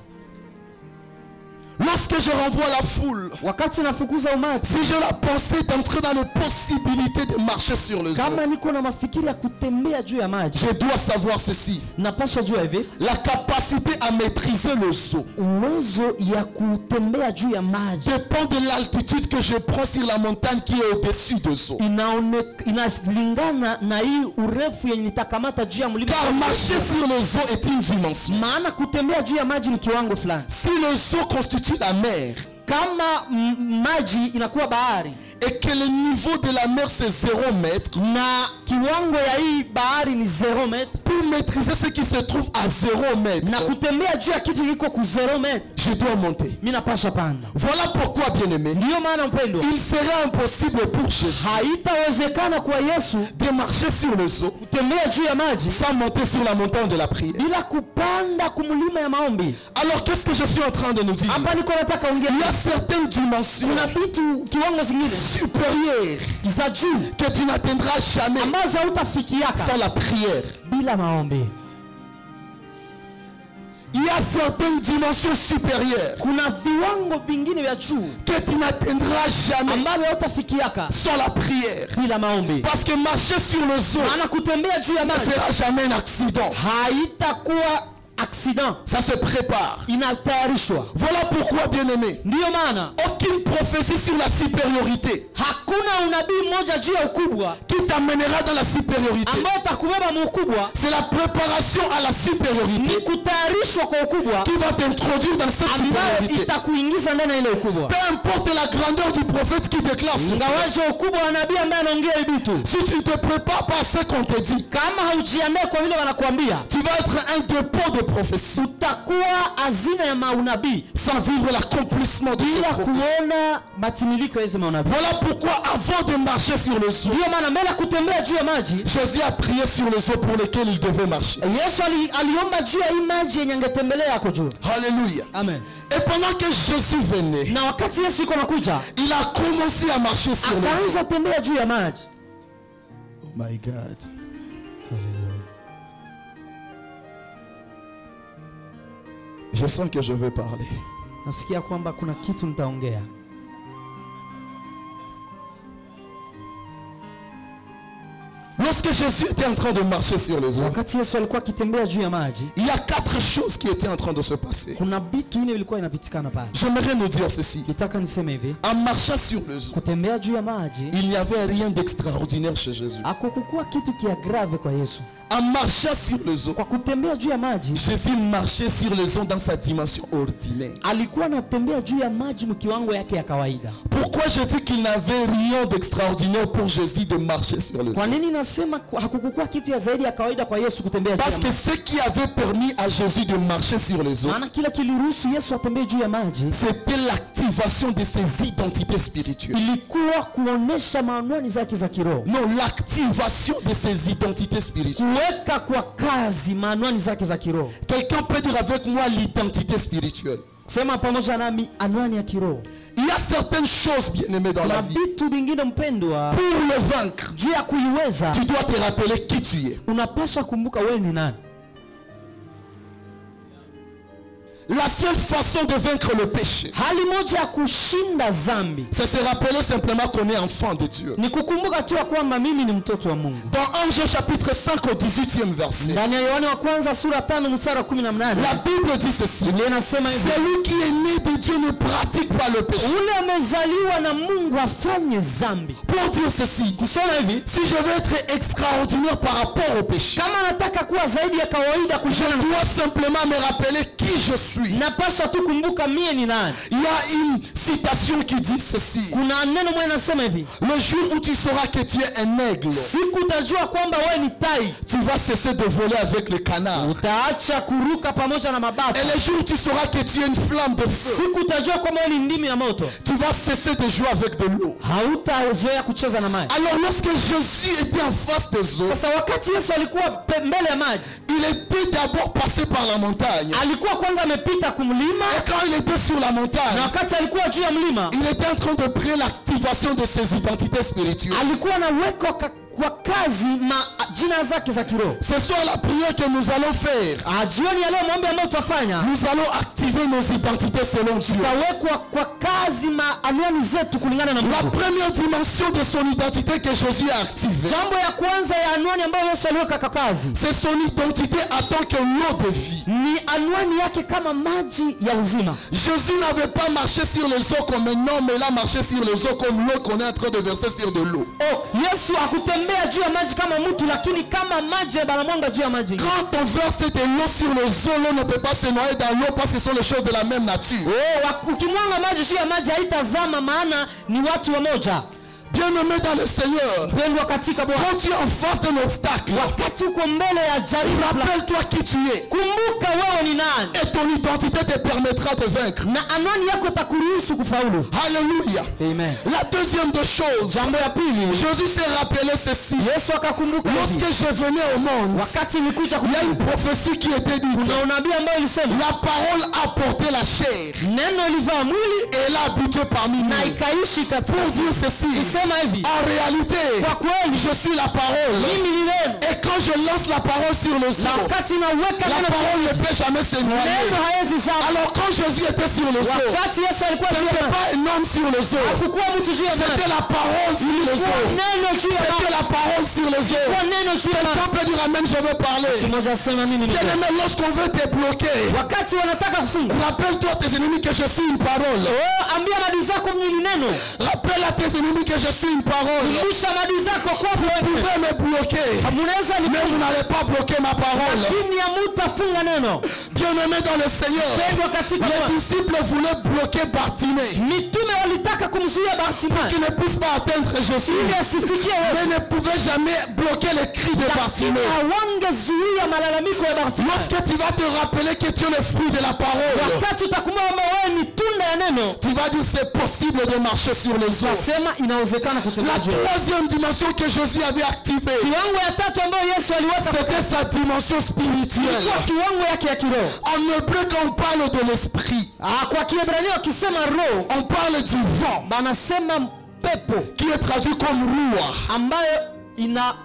Lorsque je renvoie la foule, Wakati nafukuza umati, si j'ai la pensée d'entrer dans les possibilités de marcher sur le sol, kama niko na mafikiri ya kutembea juu ya maji, je dois savoir ceci. napasha jua hivi, La capacité à maîtriser le saut uwezo ya kutembea juu ya maji dépend de l'altitude que je prends sur la montagne qui est au-dessus de saut. inalingana na hii urefu yenye nitakamata juu ya mlima. Car marcher sur le saut est une dimension. Maana kutembea juu ya maji ni kiwango fulani. Si le saut constitue la mer Kama maji inakuwa bahari et que le niveau de la mer c'est 0 mètre, na kiwango ya hii bahari ni 0 metre, pour maîtriser ce qui se trouve à 0 mètre, na kutembea juu ya kitu kiko ku 0 metre, je dois monter. mimi napasha panda. Voilà pourquoi, bien-aimé, Ndio maana mpendwa, il serait impossible pour Jésus haitawezekana kwa Yesu de marcher sur le saut kutembea juu ya maji sans monter sur la montagne de la prière. bila kupanda kumlima ya maombi. Alors qu'est-ce que je suis en train de nous dire? Hapa niko nataka ongea, Il y a certaines dimensions kuna vitu kiwango zingine supérieures za juu que tu n'atteindras jamais ambazo hautafikiaka sans la prière. bila maombi. Il y a certaines dimensions supérieures kuna viwango vingine vya juu que tu n'atteindras jamais ambavyo hutafikiaka sans la prière. bila maombi. Parce que marcher sur le zoo Maana kutembea juu ya ne maji sera jamais un accident. haitakuwa accident, Ça se prépare. inatayarishwa. Voilà pourquoi, bien-aimé, Ndiyo maana aucune prophétie sur la supériorité hakuna unabii mmoja juu ya ukubwa qui t'amènera dans la supériorité. ambao utakubeba mu ukubwa. C'est la préparation à la Ni supériorité kutayarishwa kwa ukubwa qui va t'introduire dans cette ambayo supériorité. itakuingiza ndani ya ile ukubwa. Peu importe la grandeur du prophète qui déclare ce Ngawaje ukubwa wa nabii ambaye anaongea hivi tu, si tu ne te prépares pas à ce qu'on te dit, kama haujiandae kwa vile wanakuambia, tu vas être un dépôt de prophétie utakuwa hazina ya maunabii sans vivre l'accomplissement de bila cette prophétie. kuona matimiliko ya hizo maunabii. Voilà pourquoi avant de marcher sur le zoo, Ndiyo maana mbele ya kutembea juu ya maji, Jésus a prié sur le zoo pour lequel il devait marcher. Yesu aliomba juu ya hii maji yenye angetembelea yako juu. Alléluia. Amen. Et pendant que Jésus venait, Na wakati Yesu iko nakuja, il a commencé à marcher sur le zoo. akaanza tembea juu ya maji. Oh my God. Je sens que je vais parler. Nasikia kwamba kuna kitu nitaongea. Lorsque Jésus était en train de marcher sur les eaux, Wakati Yesu alikuwa akitembea juu ya maji, il y a 4 choses qui étaient en train de se passer. kuna vitu vinne vilikuwa inapitikana pale. J'aimerais nous dire ceci. Nitaka niseme hivi, En marchant sur les eaux, kutembea juu ya maji il n'y avait rien d'extraordinaire chez Jésus. hakukuwa kitu kia grave kwa Yesu. En marchant sur les eaux, Kwa kutembea juu ya maji, Jésus marchait sur les eaux dans sa dimension ordinaire. alikuwa anatembea juu ya maji mkiwango yake ya kawaida. Pourquoi je dis qu'il n'avait rien d'extraordinaire pour Jésus de marcher sur les eaux? Kwa nini nasema hakukuwa kitu ya zaidi ya kawaida kwa Yesu kutembea juu Parce ya que maji? ce qui avait permis à Jésus de marcher sur les eaux, Maana kila kiliruhusu Yesu atembee juu ya maji c'était l'activation de ses identités spirituelles. ilikuwa kuonesha maanwani zake za kiroho, Non, l'activation de ses identités spirituelles. kuweka kwa kazi maanwani zake za kiroho. Quelqu'un peut dire avec moi l'identité spirituelle. Sema pamoja nami, anwani ya kiroho. Il y a certaines choses, bien-aimées, dans la Na vie. vitu vingine mpendwa, Pour le vaincre, juu ya kuiweza tu dois te rappeler qui tu es. unapasha kumbuka wewe ni nani. La seule façon de vaincre le péché, Hali moja ya kushinda dhambi c'est se rappeler simplement qu'on est enfant de Dieu. ni kukumbuka tu ya kwamba mimi ni mtoto wa Mungu. Dans 1 Jean chapitre 5 au 18e verset, Ndani ya Yohana wa kwanza sura 5 mstari wa 18, la Bible dit ceci. Biblia inasema hivi, Celui qui est né de Dieu ne pratique pas le péché. ule amezaliwa na Mungu afanye dhambi. Pour dire ceci, Kusema hivi, si je veux être extraordinaire par rapport au péché, kama nataka kuwa zaidi ya kawaida je kulingana na, dois simplement me rappeler qui je suis. napasha tu kumbuka mie ni nani. Il y a une citation qui dit ceci. Kuna neno moja nasema hivi, Le jour où tu sauras que tu es un aigle, siku utajua kwamba wewe ni tai, tu vas cesser de voler avec les canards. utaacha kuruka pamoja na mabata. Et le jour où tu sauras que tu es une flamme de feu, Siku utajua kwamba wewe ni ndimi ya moto, tu vas cesser de jouer avec de l'eau. hautazoea kucheza na maji. Alors lorsque Jésus était en face des eaux, Sasa wakati Yesu alikuwa mbele ya maji, il était d'abord passé par la montagne. alikuwa kwanza amepita kumlima, Et quand il était sur la na montagne, wakati alikuwa juu ya mlima il était en train de prier l'activation de ses identités spirituelles. alikuwa anawekwa kwa kazi jina zake za kiroho. Ce soir, la prière que nous allons faire, Jioni ya leo maombi ambayo tutafanya, nous allons activer nos identités selon Dieu. tutawekwa kwa kazi anwani zetu kulingana na La Mungu. première dimension de son identité que Jésus a activée, Jambo ya kwanza ya anwani ambayo Yesu aliweka kwa kazi c'est son identité en tant que l'eau de vie. ni anwani yake kama maji ya uzima. Jésus n'avait pas marché sur les eaux comme un homme, mais il a marché sur les eaux comme l'eau qu'on est en train de verser sur de l'eau. Oh, Yesu hakutembea juu ya maji kama mtu, lakini kama maji banamwanga juu ya maji. Quand on verse de l'eau sur les eaux, l'eau ne peut pas se noyer dans l'eau parce que ce sont les choses de la même nature. Oh, ukimwanga maji juu ya maji haitazama, maana ni watu wamoja. Bien-aimé dans le Seigneur, Pendwa katika Bwana, quand tu es en face d'un obstacle, wakati uko mbele ya jaribu, rappelle-toi qui tu es. kumbuka wewe ni nani, Et ton identité te permettra de vaincre. na anwani yako itakuruhusu kufaulu. Alléluia. Amen. La deuxième des choses, Jambo ya pili, Jésus s'est rappelé ceci. Yesu akakumbuka Lorsque hivi, je venais au monde, wakati nilikuja il y a une prophétie qui était dite. kuna unabii ambao ulisema La parole a porté la chair neno ilivaa mwili et elle a habité parmi na nous. ikaishi katika. Pour dire ceci, Kusema hivi, en réalité, kwa kweli je suis la parole. mimi ni neno. Et quand je lance la parole sur le Na seau, wakati naweka la neno parole ne peut jamais se noyer. neno hawezi zama. Alors quand Jésus était sur le seau, Wakati Yesu alikuwa ce juu ya n'était maji, pas un homme sur le seau, hakukuwa mtu juu ya maji. c'était la parole sur le seau. Neno juu ya C'était maji. la parole sur le seau. Kwa neno juu ya Quelqu'un maji. peut dire amen, je veux parler. Mmoja asema mimi ni Bien neno. aimé, lorsqu'on veut te bloquer, Wakati wanataka kufunga, rappelle-toi tes ennemis que je suis une parole. ambia maadui zako mimi ni neno. Rappelle à tes ennemis que je suis une parole. Kumbusha maadui zako kwa Vous wewe. pouvez me bloquer, Mnaweza mais vous n'allez pas bloquer ma parole. lakini hamtafunga neno. Bien aimé dans le Seigneur, Pendwa katika les Bwana. disciples voulaient bloquer Bartimée, Mitume walitaka kumzuia Bartimayo qui ne puisse pas atteindre Jésus, ili asifikie Yesu. mais ne pouvaient jamais bloquer les cris de Lakini Bartimée. hawangezuia malalamiko ya Bartimayo. Lorsque tu vas te rappeler que tu es le fruit de la parole, Wakati utakumbuka kwamba wewe ni tunda ya neno, tu vas dire c'est possible de marcher sur les eaux. nasema inawezekana kutembea La juu. troisième dimension que Jésus avait activée, Kiwango ya tatu ambayo Yesu aliweka c'était sa dimension spirituelle. kwa kiwango yake ya kiroho. En hébreu, quand on parle de l'esprit, Kwa Kiebrania wakisema roho, on parle du vent, banasema pepo qui est traduit comme roua. ambayo ina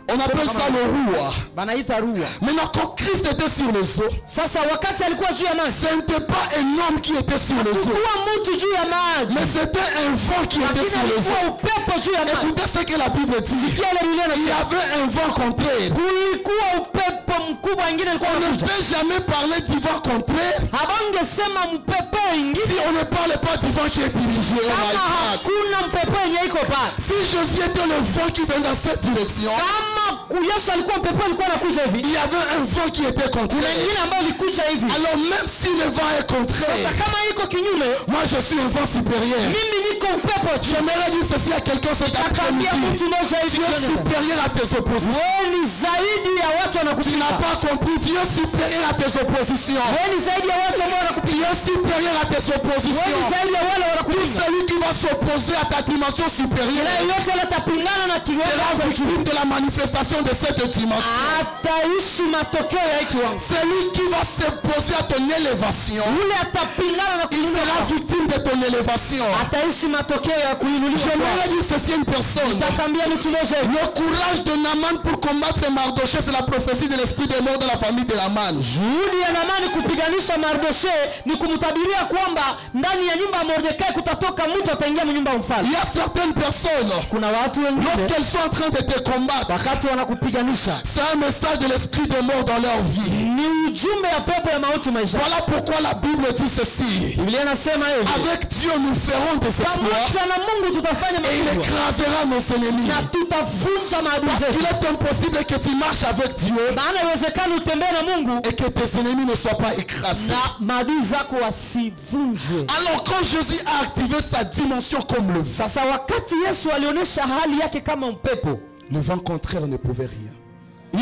On appelle ça le roua. banaita rua. Maintenant, quand Christ était sur les eaux, Sasa wakati alikuwa juu ya maji, ce n'était pas un homme qui était sur les eaux, kuwa mtu juu ya maji, mais c'était un vent qui était lakini sur les alikuwa eaux. upepo juu ya maji. Écoutez ce que la Bible dit. Sikia ile Biblia Il y inasema, avait un vent contraire. kulikuwa upepo mkubwa ingine alikuwa On ne anakuja. peut jamais parler du vent contraire Habangesema mpepo ingine si on ne parle pas du vent qui est dirigé. Oh my kama God. hakuna mpepo yenye iko pale. Si Jésus était le vent qui venait dans cette direction, Kama Yesu alikuwa mpepo alikuwa anakuja hivi, il y avait un vent qui était kuna contraire. ingine ambayo ilikuja hivi. Alors même si le vent est Sasa contraire, kama iko kinyume, moi je suis un vent supérieur. mimi niko upepo juu. J'aimerais dire ceci à quelqu'un cet Akaambia après-midi. mtu mmoja hivi, Tu es supérieur à tes oppositions. wewe ni zaidi ya watu Tu wanakupinga. n'as pas compris. Tu es supérieur à tes oppositions. Wewe ni zaidi ya watu ambao Tu wanakupinga. es supérieur à tes Wewe ni oppositions. zaidi ya wale Tout wanakupinga. celui qui va s'opposer à ta dimension Kila supérieure yote atapingana na kiwango sera chako juu, victime de la manifestation de cette dimension. ataishi matokeo ya hiki kiwango. Celui qui va s'opposer à ton élévation Yule atapingana na il kuinuliwa sera kwako, victime de ton élévation. ataishi matokeo ya kuinuliwa J'aimerais kwako. dire ceci à une personne. Takambia mtu mmoja hivi, Le courage de Naaman pour combattre Mardochée, c'est la prophétie de l'esprit des morts de la famille de Naaman. juhudi ya Naamani kupiganisha Mardoshe ni kumtabiria kwamba ndani ya nyumba ya Mordekai kutatoka mtu ataingia nyumba ya mfalme. Il y a certaines personnes, Kuna watu wengine lorsqu'elles sont en train de te combattre, wakati wanakupiganisha c'est un message de l'esprit des morts dans leur vie. ni ujumbe ya pepo ya mauti maisha. Voilà pourquoi la Bible dit ceci. Biblia inasema hivi, Avec Dieu, nous ferons des exploits pamoja na Mungu tutafanya et il makubwa écrasera nos ennemis. na tutavunja maadui Parce zetu. qu'il est impossible que tu marches avec Dieu Maana iwezekani utembee na Mungu et que tes ennemis ne soient pas écrasés. na maadui zako wasivunjwe. Alors quand Jésus a activé sa dimension comme le vent, Sasa wakati Yesu alionyesha hali yake kama upepo, le vent contraire ne pouvait rien.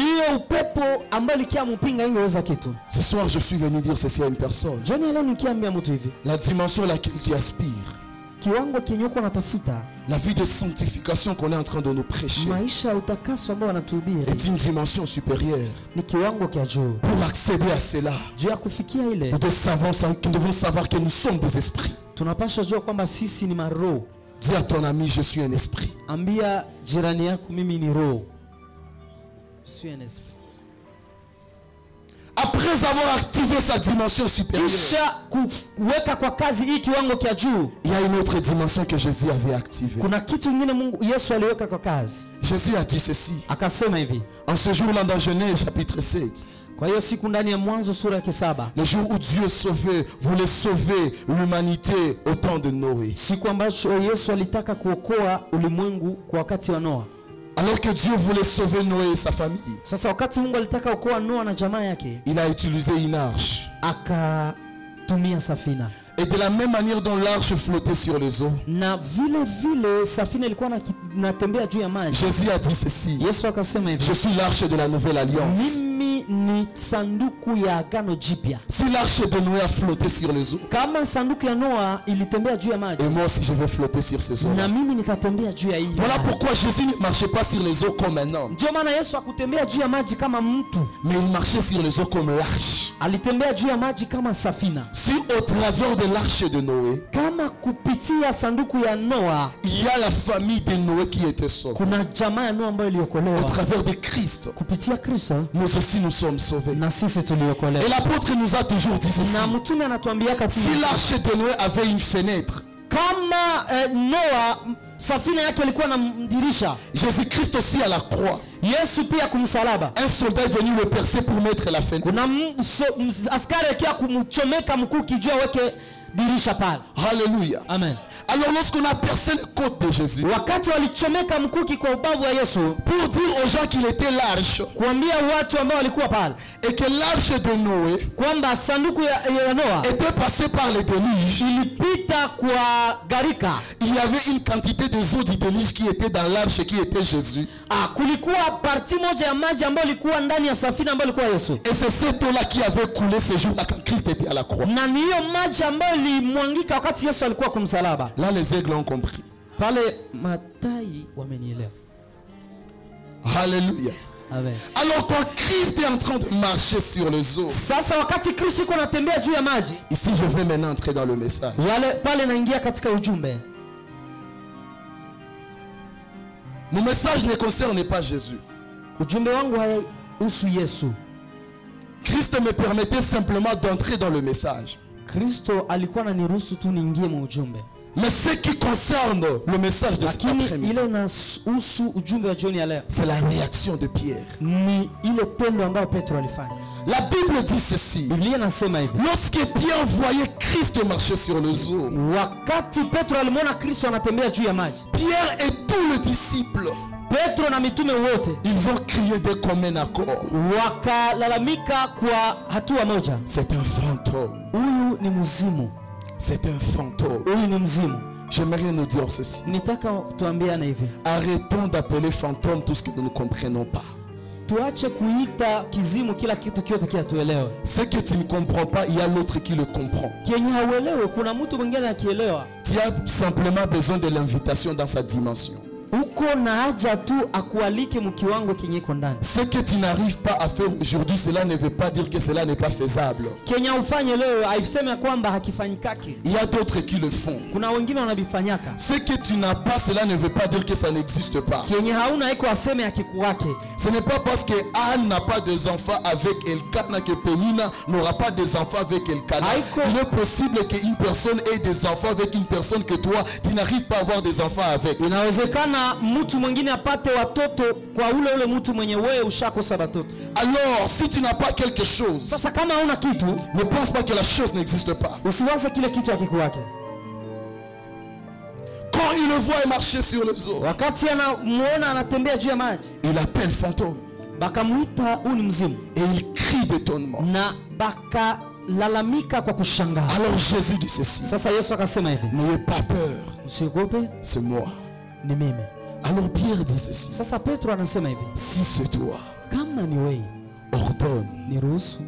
hiyo upepo ambayo likia mpinga ingeweza kitu. Ce soir, je suis venu dire ceci à une personne. Joni leo nikiambia mtu hivi, La dimension à laquelle tu aspires, kiwango kenye uko natafuta, la vie de sanctification qu'on est en train de nous prêcher, maisha ya utakaso ambao wanatuhubiri est une dimension supérieure. ni kiwango kia juu. Pour accéder à cela, Juu ya kufikia ile, nous devons savoir que nous sommes des esprits. tunapasha jua kwamba sisi ni maroho. Dis à ton ami, je suis un esprit. Ambia jirani yako, mimi ni roho. Je suis un esprit. Après avoir activé sa dimension supérieure, Kisha kuweka kwa kazi hii kiwango kia juu, il y a une autre dimension que Jésus avait activée. kuna kitu kingine Mungu Yesu aliweka kwa kazi. Jésus a dit ceci. Akasema hivi, En ce jour-là, dans Genèse chapitre 7, kwa hiyo siku ndani ya Mwanzo sura ya 7, le jour où Dieu voulait sauver l'humanité au temps de Noé. siku ambacho Yesu alitaka kuokoa ulimwengu kwa wakati wa Noa. Alors que Dieu voulait sauver Noé et sa famille, Sasa wakati Mungu alitaka kuokoa Noa na jamaa yake, il a utilisé une arche. akatumia safina. Et de la même manière dont l'arche flottait sur les eaux, Na vile safina ilikuwa natembea juu ya maji. Jésus a dit ceci. Yesu akasema hivi, Je suis l'arche de la nouvelle alliance. mimi ni ni sanduku ya agano jipya. Si l'arche de Noé a flotté sur les eaux, Kama sanduku ya Noa ilitembea juu ya maji, et moi aussi je vais flotter sur ces eaux. na mimi nitatembea juu ya hii. Voilà pourquoi Jésus ne marchait pas sur les eaux comme un homme, Ndio maana Yesu hakutembea juu ya maji kama mtu, mais il marchait sur les eaux comme l'arche. alitembea juu ya maji kama safina. Si au travers de l'arche de Noé, Kama kupitia sanduku ya Noa il y a la famille de Noé qui était sauvée. kuna jamaa ya Noa ambayo Au iliokolewa, travers de Christ, kupitia Kristo nous aussi nous sommes sauvés. na sisi Et tuliokolewa. l'apôtre nous a toujours dit ceci. Na mtume anatuambia Si katika l'arche de Noé avait une fenêtre, kama Noa safina yake ilikuwa na dirisha, Jésus-Christ aussi à la croix, Yesu pia kumsalaba, un soldat est venu le percer pour mettre la fenêtre. kuna askari akiwa kumchomeka mkuki juu aweke dirisha pale. Alléluia. Amen. Alors lorsqu'on a percé les côtes de Jésus, Wakati walichomeka mkuki kwa ubavu wa Yesu, pour dire aux gens qu'il était l'arche, kuambia watu ambao walikuwa pale et que l'arche de Noé kwamba sanduku ya Noa était passée par les déluges, ilipita kwa gharika. il y avait une quantité de eau du déluge qui était dans l'arche, qui était Jésus. Kulikuwa parti moja ya maji ambayo ilikuwa ndani ya safina ambayo ilikuwa Yesu, Et c'est cette eau-là qui avait coulé ce jour-là quand Christ était à la croix. na ni hiyo maji ambayo ilimwangika wakati Yesu alikuwa kumsalaba. Là, les aigles ont compris. Pale matai wamenielewa. Alléluia. Amen. Alors quand Christ est en train de marcher sur les eaux, Sasa wakati Kristo yuko anatembea juu ya maji, ici je vais maintenant entrer dans le message. pale naingia katika ujumbe. Mon message ne concerne pas Jésus. Ujumbe wangu hauhusu Yesu. Christ me permettait simplement d'entrer dans le message. Kristo alikuwa ananiruhusu tu niingie mu ujumbe. Mais ce qui concerne le message de cet Lakini après-midi, ile inahusu ujumbe wa jioni ya leo c'est la réaction de Pierre. ni ile tendo ambayo Petro alifanya. La Bible dit ceci. Biblia inasema hivi: Lorsque Pierre voyait Christ marcher sur les eaux, wakati Petro alimwona Kristo anatembea juu ya maji, Pierre et tous les disciples, Petro na mitume wote ils ont crié de commun accord. wakalalamika kwa hatua moja, C'est un fantôme. huyu ni mzimu, C'est un fantôme. huyu ni mzimu. J'aimerais nous dire ceci. Nitaka tuambiane hivi: Arrêtons d'appeler fantôme tout ce que nous ne comprenons pas. tuache kuita kizimu kila kitu kyote kiatuelewe. Ce que tu ne comprends pas, il y a l'autre qui le comprend. Kenye hauelewe kuna mtu mwingine akielewa. Tu as simplement besoin de l'invitation dans sa dimension. Uko na haja tu akualike mkiwango kenye iko ndani. Ce que tu n'arrives pas à faire aujourd'hui, cela ne veut pas dire que cela n'est pas faisable. Kenya ufanye leo haisemi kwamba hakifanyikake. Il y a d'autres qui le font. Kuna wengine wanabifanyaka. Ce que tu n'as pas, cela ne veut pas dire que ça n'existe pas. Kenye hauna iko aseme akikuwake. Ce n'est pas parce que Anne n'a pas des enfants avec Elkana que Penina n'aura pas des enfants avec Elkana. Il est possible qu'une personne ait des enfants avec une personne que toi, tu n'arrives pas à avoir des enfants avec. Inawezekana mtu mwingine apate watoto kwa ule mtu mwenye wewe ushakosa watoto. Alors, si tu n'as pas quelque chose, Sasa kama hauna kitu, ne pense pas que la chose n'existe pas. usiwaze kile kitu hakikuwake. Quand il le voit marcher sur les eaux, Wakati anamuona anatembea juu ya maji, il appelle fantôme bakamuita huyu ni mzimu, et il crie d'étonnement. na bakalalamika kwa kushangaa. Alors Jésus dit ceci: Sasa Yesu akasema hivi: n'ayez pas peur, usiogope, c'est moi. ni mimi. Alors Pierre dit ceci: Sasa Petro anasema hivi: si c'est toi, kama ni wewe, ordonne niruhusu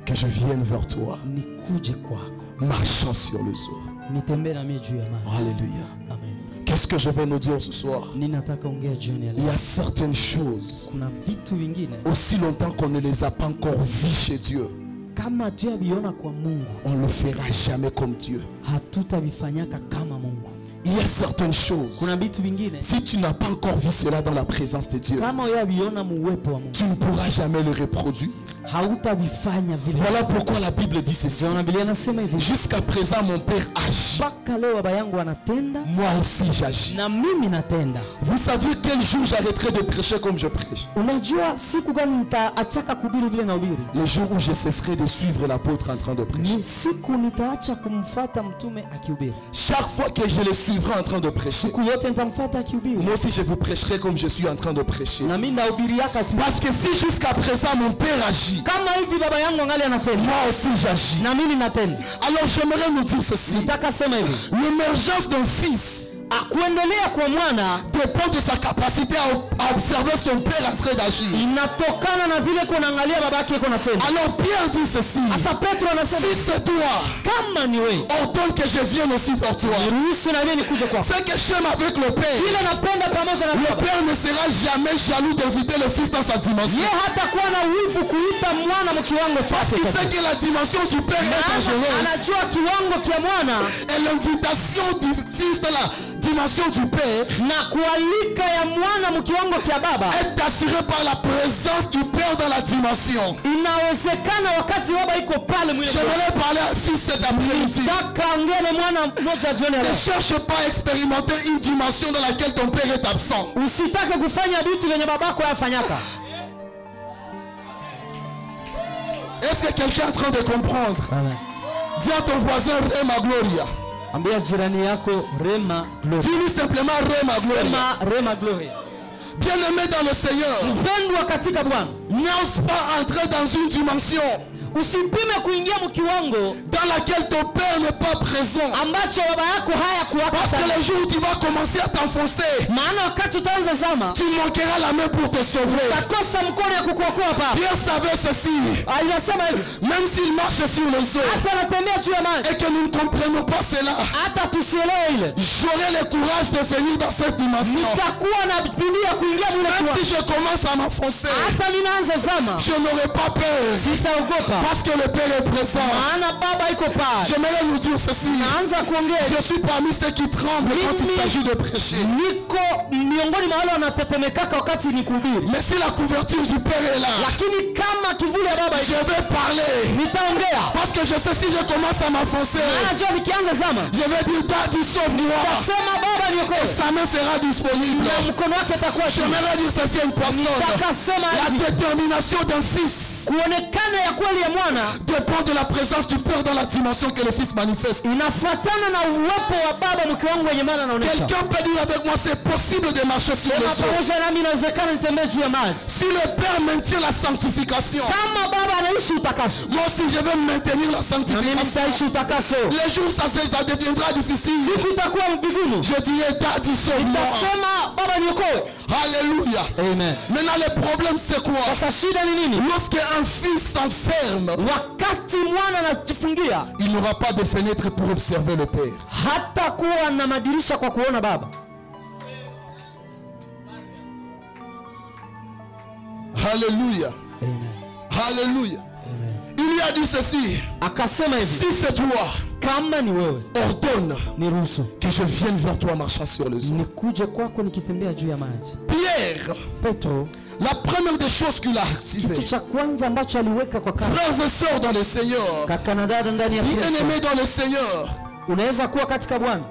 que je vienne vers toi, nikuje kwako, marchant sur les eaux. nitembee na mimi juu ya maji. Alléluia. Amen. Qu'est-ce que je vais nous dire ce soir? Ninataka ongea jioni ya Il y leo. a certaines choses, Kuna vitu vingine aussi longtemps qu'on ne les a pas encore vues chez Dieu, kama tuyaviona kwa Mungu, on ne le fera jamais comme Dieu. hatutavifanyaka kama Mungu. Il y a certaines choses, Kuna vitu vingine si tu n'as pas encore vu cela dans la présence de Dieu, kama uyaviona muwepo wa Mungu, tu ne pourras jamais le reproduire. hautavifanya vile. Voilà pourquoi la Bible dit ceci: Ndio Biblia inasema hivi: jusqu'à présent mon Père agit, mpaka leo baba yangu anatenda moi aussi j'agis. na mimi natenda. Vous savez quel jour j'arrêterai de prêcher comme je prêche? Unajua siku gani nitaachaka kuhubiri vile na ubiri? Le jour où je cesserai de suivre l'apôtre en train de prêcher. Ni siku nitaacha kumfuata mtume akihubiri. Chaque fois que je le suivrai en train de prêcher, Siku yote nitamfuata akihubiri, moi aussi je vous prêcherai comme je suis en train de prêcher. na mimi nahubiriaka tu. Parce que si jusqu'à présent mon Père agit, Kama hivi baba yangu angali anatenda, moi aussi j'agis. na mimi natenda. Alors j'aimerais nous dire ceci: Nataka sema hivi: l'émergence d'un fils kuendelea kwa mwana dépend de sa capacité à observer son père en train d'agir. inatokana na vile kunaangalia babake iko natenda. Alors Pierre dit ceci. Asa Petro anasema Si c'est toi, kama ni wewe ordonne que je vienne aussi vers toi. ruhusu na mimi nikuje kwako. C'est que j'aime avec le Père. Kile napenda pamoja na Le baba. Père ne sera jamais jaloux d'inviter le Fils dans sa dimension. Yeye hata kuwa na wivu kuita mwana mkiwango Parce chake. qu'il sait que la dimension du Père est dangereuse. Anajua kiwango kia mwana Et l'invitation du Fils dans la dimension du Père na kualika ya mwana mkiwango kia baba est assurée par la présence du Père dans la dimension. inawezekana wakati baba iko pale mwili. J'aimerais parler à un fils cet après-midi. Taka ngele mwana mmoja jioni Ne leo. cherche pas à expérimenter une dimension dans laquelle ton Père est absent. Usitake kufanya vitu vyenye babako yafanyaka. Est-ce que quelqu'un est en train de comprendre? Dis à ton voisin Rema Gloria. Ambia jirani yako Rema Gloria. Dis-lui simplement Rema Gloria. Sema Rema Gloria. Bien-aimé dans le Seigneur, Mpendwa katika Bwana, n'ose pas entrer dans une dimension usipime kuingia mkiwango dans laquelle ton Père n'est pas présent. ambacho baba yako haya kuwaka Parce que sana. le jour où tu vas commencer à t'enfoncer, Maana wakati utaanza zama tu manqueras la main pour te sauver. utakosa mkono ya kukuokoa papa. Pierre savait ceci. Inasema hivi, Même s'il marche sur les eaux hata anatembea juu ya maji, et que nous ne comprenons pas cela, hata tusielewe ile, j'aurai le courage de venir dans cette dimension. nitakuwa na bidii ya kuingia mule Même kiwango. si je commence à m'enfoncer, Hata ninaanza zama je n'aurai pas peur. sitaogopa, Parce que le Père est présent. maana baba iko pale. J'aimerais nous dire ceci. Naanza kuongea, Je suis parmi ceux qui tremblent quand il s'agit de prêcher. niko miongoni mwa wale wanatetemekaka wakati ni kuhubiri, Mais si la couverture du Père est là, lakini kama kivuli ya baba je vais parler. nitaongea. Parce que je sais si je commence à m'enfoncer, Najua nikianza zama je vais dire Daddy sauve-moi. tasema baba Et niokoe, sa main sera disponible. na mkono wake utakuwa chini. J'aimerais dire ceci à une personne. Nitakasema La hivi, détermination d'un fils kuonekana ya kweli ya mwana dépend de la présence du Père dans la dimension que le Fils manifeste. inafuatana na uwepo wa baba mkiwango wenye maana anaonyesha. Quelqu'un peut dire avec moi, c'est possible de marcher sur Sema les eaux. pamoja nami, inawezekana nitembee juu ya maji. Si le Père maintient la sanctification, Kama baba anaishi utakaso, moi aussi je vais maintenir la na mimi sanctification. nitaishi utakaso. Les jours ça deviendra difficile. Siku itakuwa vigumu, Je dirai Daddy sauve-moi. nitasema baba niokoe. Alléluia. Amen. Maintenant le problème c'est quoi? Sasa shida ni nini? Lorsqu'un fils s'enferme, Wakati mwana anajifungia, il n'aura pas de fenêtre pour observer le Père. hata kuwa na madirisha kwa kuona baba. Alléluia. Amen. Alléluia. Amen. Il lui a dit ceci. Akasema hivi, Si c'est toi, kama ni wewe ordonne niruhusu que je vienne vers toi marchant sur les eaux. nikuje kwako nikitembea juu ya maji. Pierre, Petro, la première des choses qu'il a activées, kitu cha kwanza ambacho aliweka kwa kazi, frères et sœurs dans le Seigneur, kaka na dada ndani ya Kristo, bien-aimés dans le Seigneur, unaweza kuwa katika Bwana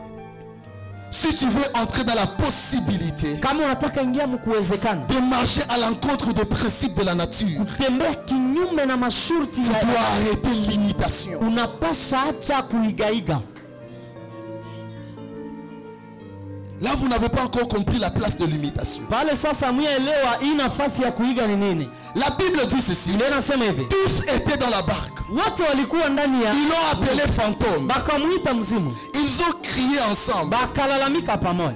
si tu veux entrer dans la possibilité kama unataka ingia mkuwezekana de marcher à l'encontre des principes de la nature, kutembea kinyume na masharti tu ya dois arrêter l'imitation. unapasha acha kuigaiga. Là, vous n'avez pas encore compris la place de l'imitation. Pale sasa mwielewa hii nafasi ya kuiga ni nini. La Bible dit ceci. Ndio nasema hivi, Tous étaient dans la barque. wote walikuwa ndani ya, Ils l'ont appelé fantôme. bakamuita mzimu, Ils ont crié ensemble. bakalalamika pamoja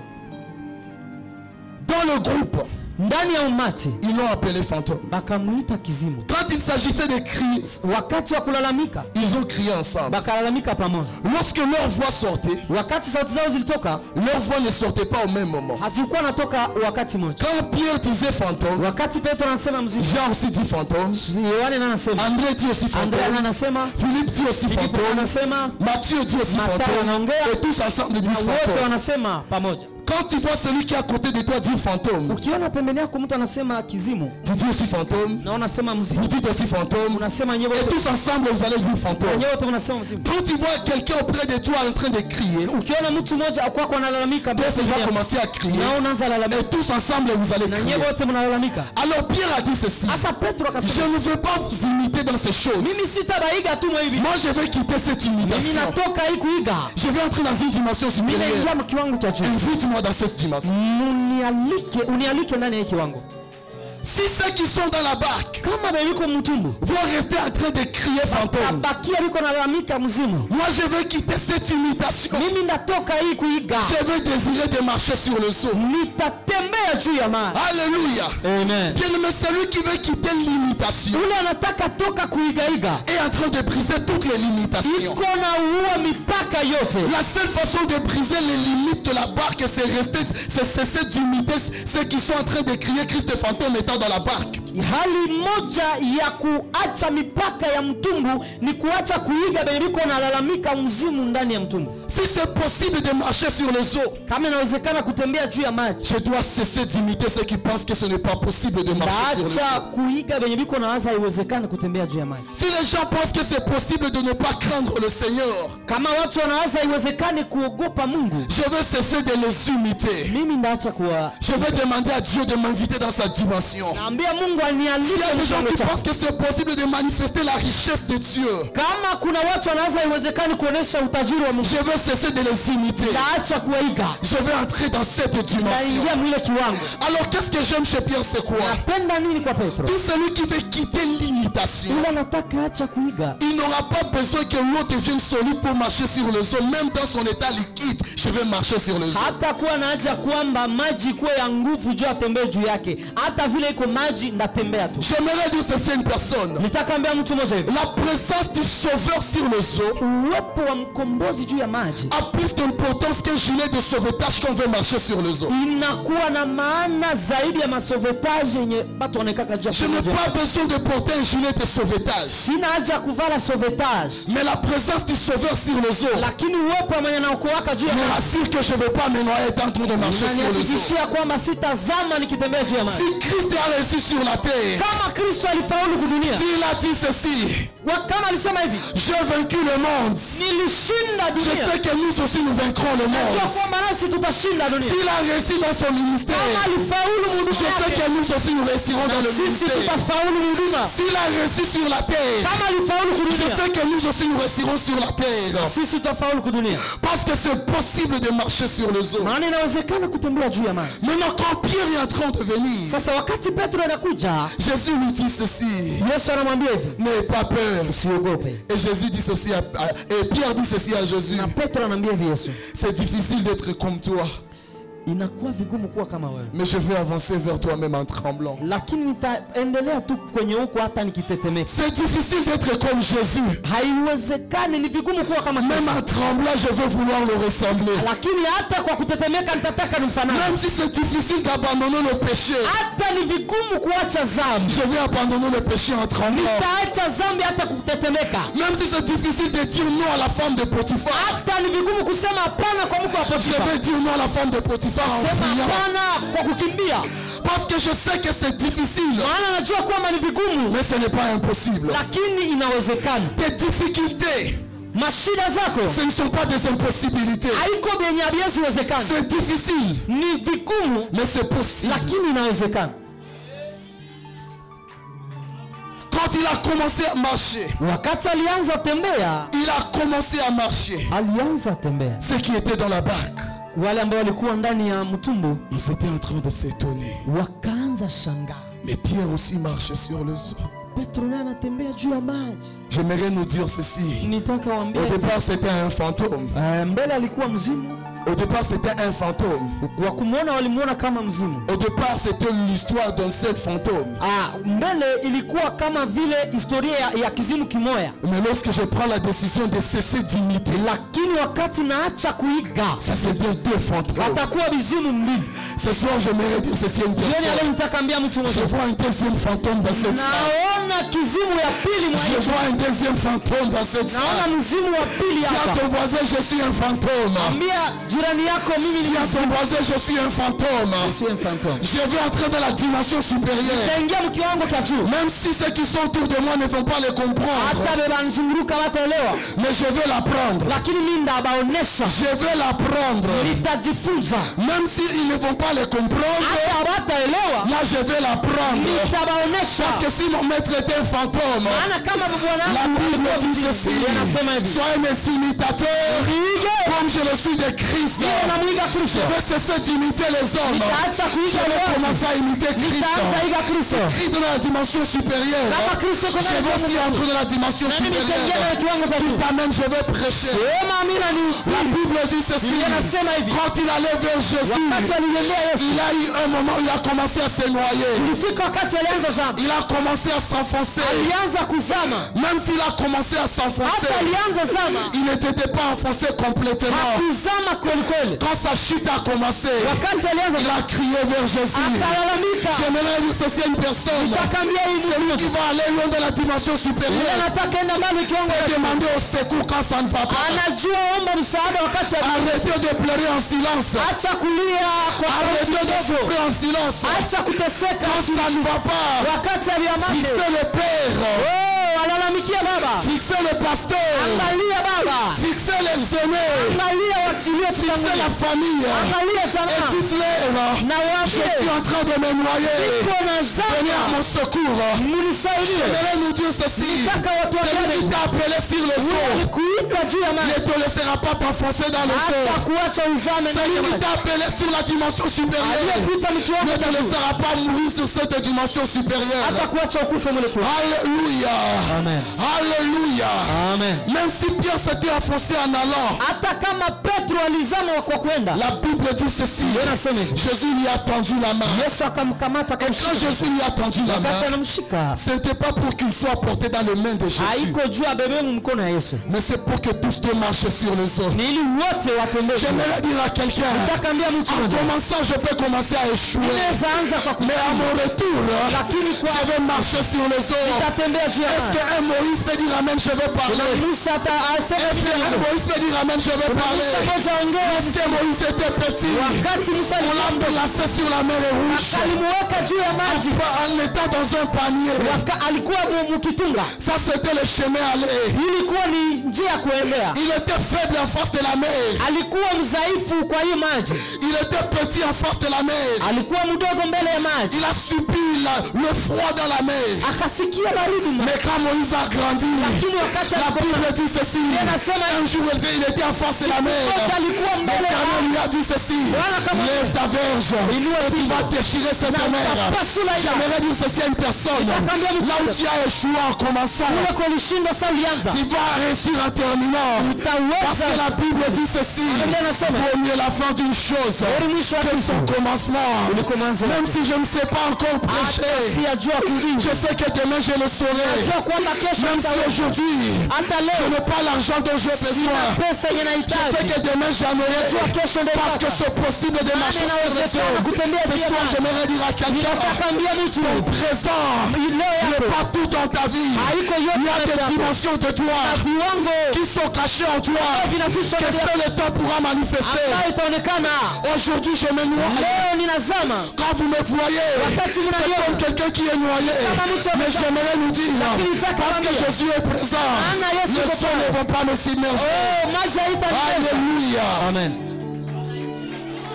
Dans le groupe, ndani ya umati, ils l'ont appelé fantôme. bakamuita kizimu. Quand il s'agissait de crier, Wakati wa kulalamika, ils ont crié ensemble. bakalalamika pamoja. Lorsque leur voix sortait, Wakati sauti zao zilitoka, leur voix ne sortait pas au même moment. hazikuwa natoka wakati mmoja. Quand Pierre disait fantôme, Wakati Petro anasema mzimu, Jean aussi dit fantôme, Yohane na anasema, André dit aussi Andrea fantôme, anasema, Philippe dit aussi Filipo fantôme, anasema, Matthieu dit aussi Mathayo fantôme, anaongea, et tous ensemble na disent wote fantôme. wanasema pamoja. Quand tu vois celui qui est à côté de toi dire fantôme, Ukiona pembeni yako mtu anasema kizimu tu dis aussi fantôme, na unasema vous mzimu, dites aussi fantôme, unasema nyewe et wote, tous ensemble vous allez dire fantôme. nyewe wote unasema mzimu. Quand tu vois quelqu'un auprès de toi en train de crier, Ukiona mtu mmoja kwako analalamika, toi tu vas commencer à crier, na unaanza lalamika, et tous ensemble vous allez na crier. nyewe wote mnalalamika. Alors Pierre a dit ceci. Asa Petro Je akasema, ne veux pas vous imiter dans ces choses. mimi sitabaiga tu hivi, Moi, je vais quitter cette mimi imitation. natoka hii kuiga, Je vais entrer dans une dimension mimi supérieure. naingia mkiwango cha juu. Invite-moi dans cette dimension. Unialike ndani ya hii kiwango. Si ceux qui sont dans la barque kama beliko mtumbu vont rester en train de crier fantôme, bakia biko nalalamika mzimu, moi je veux quitter cette imitation. mimi ndatoka hii kuiga, Je veux désirer de marcher sur le seau. nitatembea juu ya maji. Alléluia. Amen. Bien-aimé, celui qui veut quitter l'imitation Ule anataka toka kuigaiga est en train de briser toutes les limitations. iko na uua mipaka yote. La seule façon de briser les limites de la barque, c'est cesser d'imiter ceux qui sont en train de crier Christ fantôme étant dans la barque. Hali moja ya kuacha mipaka ya mtumbu ni kuacha kuiga beliko na lalamika mzimu ndani ya mtumbu. Si c'est possible de marcher sur les eaux, Kama inawezekana kutembea juu ya maji, je dois cesser d'imiter ceux qui pensent que ce n'est pas possible de marcher sur les acha eaux. kuiga benye biko na waza haiwezekani kutembea juu ya maji. Si les gens pensent que c'est possible de ne pas craindre le Seigneur, Kama watu wanawaza haiwezekani kuogopa Mungu, je veux cesser de les imiter. mimi ndaacha kuwa Je vais demander à Dieu de m'inviter dans sa dimension. naambia Mungu Il y a anialike des gens mchango qui chako. pensent que c'est possible de manifester la richesse de Dieu. Kama kuna watu wanawaza haiwezekani kuonesha utajiri wa Mungu, Je veux cesser de les imiter. ndaacha kuwaiga, Je veux entrer dans cette dimension. naingia mwile kiwango. Alors qu'est-ce que j'aime chez Pierre, c'est quoi? Napenda nini kwa Petro? Tout celui qui veut quitter l'imitation, Ila nataka acha kuiga, il n'aura pas besoin que l'eau devienne solide pour marcher sur le sol. Même dans son état liquide, je vais marcher sur le sol. hata kuwa na haja kwamba maji kuwe ya nguvu juu atembee juu yake. Hata vile iko maji ndatembea tu. J'aimerais dire ceci à une personne. Nitaka ambia mtu mmoja hivi, La présence du Sauveur sur le eaux uwepo wa mkombozi juu ya maji a plus d'importance qu'un gilet de sauvetage quand on veut marcher sur le eaux. inakuwa na maana zaidi ya masovetaje yenye batu wanaekaka juu ya Je n'ai maji. pas besoin de porter un gilet de sauvetage. Sina haja ya kuvala sovetage, Mais la présence du Sauveur sur les eaux lakini uwepo wa mwenye naokoaka juu ya me maji rassure que je ne vais pas me noyer en train de marcher sur les eaux. inanihakikishia kwamba sitazama nikitembea juu ya maji. Si Christ a réussi sur la terre, Kama Kristo alifaulu kudunia, s'il a dit ceci, kama alisema hivi, j'ai vaincu le monde, nilishinda je dunia, sais que nous aussi nous vaincrons le najua monde. kwamba nasi tutashinda dunia. S'il a réussi dans son ministère, Kama alifaulu je huduma sais yake, que nous aussi nous réussirons dans le sisi ministère. tutafaulu huduma. S'il a réussi sur la terre, Kama alifaulu je kudunia, sais que nous aussi nous réussirons sur la terre. sisi tutafaulu kudunia. Parce que c'est possible de marcher sur les eaux. Maana inawezekana kutembea juu ya maji. Maintenant, quand Pierre est en train de venir, Sasa wakati Petro anakuja, Jésus lui dit ceci: Yesu anamwambia hivi, n'aie pas peur. usiogope. Et Jésus dit ceci et Pierre dit ceci à Jésus: Na Petro anamwambia hivi Yesu, c'est difficile d'être comme toi, inakuwa vigumu kuwa kama wewe, mais je vais avancer vers toi même en tremblant. lakini nitaendelea tu kwenye huko hata nikitetemeka. C'est difficile d'être comme Jésus, Haiwezekani, ni vigumu kuwa kama même Kristo. en tremblant je veux vouloir le ressembler. Lakini hata kwa kutetemeka nitataka nimfanane. Même si c'est difficile d'abandonner le péché, Hata ni vigumu kuacha dhambi, je vais abandonner le péché en tremblant. nitaacha dhambi hata kutetemeka. Même si c'est difficile de dire non à la femme de Potiphar, Hata ni vigumu kusema hapana kwa mke wa je Potifa. vais dire non à la femme de Potiphar en Sema fuyant. hapana kwa kukimbia. Parce que je sais que c'est difficile, Maana najua kwamba ni vigumu, mais ce n'est pas impossible. lakini inawezekana. Tes difficultés, Mashida zako ce ne sont pas des impossibilités. haiko benye haviweziwezekana, C'est difficile, ni vigumu, mais c'est possible. lakini inawezekana. Quand il a commencé à marcher, Wakati alianza tembea, il a commencé à marcher. alianza tembea, Ceux qui étaient dans la barque, wale ambao walikuwa ndani ya mtumbu ils étaient en train de s'étonner. wakaanza shangaa. Mais Pierre aussi marchait sur le eau. Petro naye anatembea juu ya maji. J'aimerais nous dire ceci. Nitaka waambie, Au départ, c'était un fantôme. mbele alikuwa mzimu, Au départ, c'était un fantôme. wa kumwona walimuona kama mzimu. Au départ, c'était l'histoire d'un seul fantôme. Mbele ilikuwa kama vile historia ya kizimu kimoya, Mais lorsque je prends la décision de cesser d'imiter, lakini wakati naacha kuiga ça devient deux fantômes. watakuwa vizimu mbili. Ce soir, j'aimerais dire ceci à une Jioni ya leo personne. nitaka ambia mtu Je mmoja, vois un deuxième fantôme dans cette salle. naona kizimu ya pili mwa Je vois un deuxième fantôme dans cette naona salle. mzimu wa pili Dis à hapa. ton voisin, je suis un fantôme. Ambia jirani yako, mimi ni Dis à ton voisin, je suis un fantôme. fantôme. Je vais entrer dans la dimension supérieure. Taingia mkiwango cha juu, Même si ceux qui sont autour de moi ne vont pas les comprendre, hata bebanizunguruka wataelewa, mais je vais l'apprendre. lakini mimi ndabaonesha, Je vais l'apprendre. nitajifunza. Même s'ils ne vont pas les comprendre, Hata hawataelewa, là je vais l'apprendre. nitabaonesha. Parce que si mon maître était un fantôme, Maana kama bwana la wangu Bible alikuwa dit mzimu, ceci: anasema hivi, soyez mes imitateurs, Ige comme je je suis de Christ, Niwe namwiga je Kristo. vais cesser d'imiter les hommes. Nitaacha Je kuiga vais watu. commencer à imiter Christ. Nitaanza iga Kristo. Christ dans la dimension supérieure. Kama Kristo kuna Je vais aussi entrer dans la dimension na mimi nitaingia supérieure. na kiwango cha Tu juu. t'amènes, je vais prêcher. Sema amina ni. La Bible dit ceci. Biblia inasema hivi. Quand il allait vers Jésus, Wakati aliendea Yesu. il a eu un moment où il a commencé à se noyer. Ilifika wakati alianza zama. Il a commencé à s'enfoncer. Alianza kuzama. Même s'il a commencé à s'enfoncer, Hata alianza zama. il n'était pas enfoncé complètement. Hakuzama kweli kweli. Quand sa chute a commencé, Wakati alianza il a crié vers Jésus. akalalamika. J'aimerais dire ceci à une personne. Akambia hivi Celui qui va aller loin dans la dimension yeye supérieure, anataka enda mbali kiwango c'est cha juu. demander au secours quand ça ne va pas. Anajua omba msaada wakati Arrêtez de pleurer en silence. acha kulia kwa sauti Arrêtez de ndogo. souffrir en silence. Acha kuteseka Quand ça ne va pas, wakati aliamake. fixez le Père. Oh, alalamikia baba. Fixez le pasteur. Angalia baba. Fixez les aînés. Angalia watilio Fixez la famille. Angalia Et jamaa. dites-leur, Na je suis waambie en train de me noyer. iko na Venez à zama. mon secours. Munisaidie. J'aimerais nous dire ceci. Nataka watu Celui waone. qui t'a appelé sur le feu Alikuita juu ya ne maji. te laissera pas t'enfoncer dans le feu. Hata kuacha uzame ndani Celui ya qui maji. t'a appelé sur la dimension supérieure Aliyekuita ne mkiwango te cha juu. laissera pas mourir sur cette dimension Hata supérieure. kuacha ukufe mule kwa. Alléluia. Amen. Alléluia. Amen. Même si Pierre s'était enfoncé en allant, Hata kama Petro alizama kwa kwenda. la Bible dit ceci. Anasema hivi. Jésus lui a tendu la main. Yesu akamkamata Quand akamshika. Jésus lui a tendu la Wakati main, anamshika. ce n'était pas pour qu'il soit porté dans les mains de Jésus, Haiko juu abebe mkono ya Yesu. mais c'est pour que tous deux marchent sur les eaux. Ni ili wote watembee. J'aimerais dire à quelqu'un, Nitakwambia mtu en mmoja. commençant, je peux commencer à échouer. Inaweza anza kwa Mais à mon retour, lakini kwa je vais marcher sur les eaux. tatembea juu ya Est-ce maji. qu'un Moïse peut dire Amen, je vais parler? Musa hata asema Est-ce qu'un hivi. Moïse peut dire Amen, je vais parler? Musa moja ongea. Lorsque Moïse était petit, Wakati Musa on l'a placé sur la mer Rouge alimuweka juu ya maji. en étant dans un panier. Alikuwa mkitunga. Ça, c'était le chemin aller. Ilikuwa ni njia ya kuendea. Il était faible en face de la mer. Alikuwa mzaifu kwa hii maji. Il était petit en face de la mer. Alikuwa mdogo mbele ya maji. Il a subi le froid dans la mer. Akasikia baridi. Mais quand Moïse a grandi, Lakini wakati la Bible dit ceci. Un jour élevé, il était en face de la mer. alikuwa mbele ya L'Éternel lui a dit ceci. Lève ta verge et tu vas déchirer cette mer. J'aimerais dire ceci à une personne. Là où tu as échoué en commençant, tu vas réussir en terminant. Parce que la Bible dit ceci. Vaut mieux la fin d'une chose que son commencement. Même si je ne sais pas encore prêcher, je sais que demain je le saurai. Même si aujourd'hui je n'ai pas l'argent dont j'ai besoin, je sais que demain j'en aurai. Parce que c'est possible de marcher sur les eaux. Ce soir j'aimerais dire à quelqu'un, ton présent n'est pas tout dans ta vie. Il y a des dimensions de toi qui sont cachées en toi, que seul le temps pourra manifester. Aujourd'hui je me noie. Quand vous me voyez, c'est comme quelqu'un qui est noyé. Mais j'aimerais nous dire, parce que Jésus est présent, les eaux ne vont pas me submerger. Alléluia. Amen.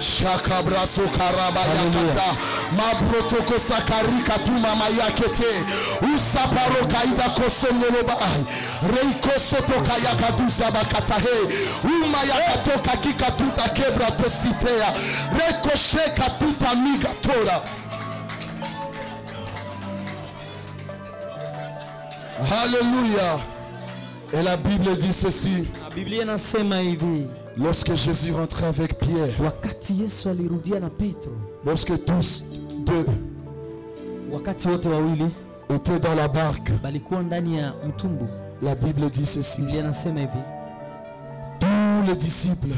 Shakabraso karabayakata mabrotoko sakarika tuma mayakete usaparo kaida kosonoroba reiko sotoka yakaduza bakatahe umayakatoka kikatuta kebra tositea reko sheka tuta migatora. Alléluia. Et la Bible dit ceci. La Biblia inasema hivi. Lorsque Jésus rentrait avec Pierre, Wakati Yesu alirudia na Petro, lorsque tous deux wakati wote wawili étaient dans la barque, balikuwa ndani ya mtumbu, la Bible dit ceci. Biblia inasema hivi. Tous les disciples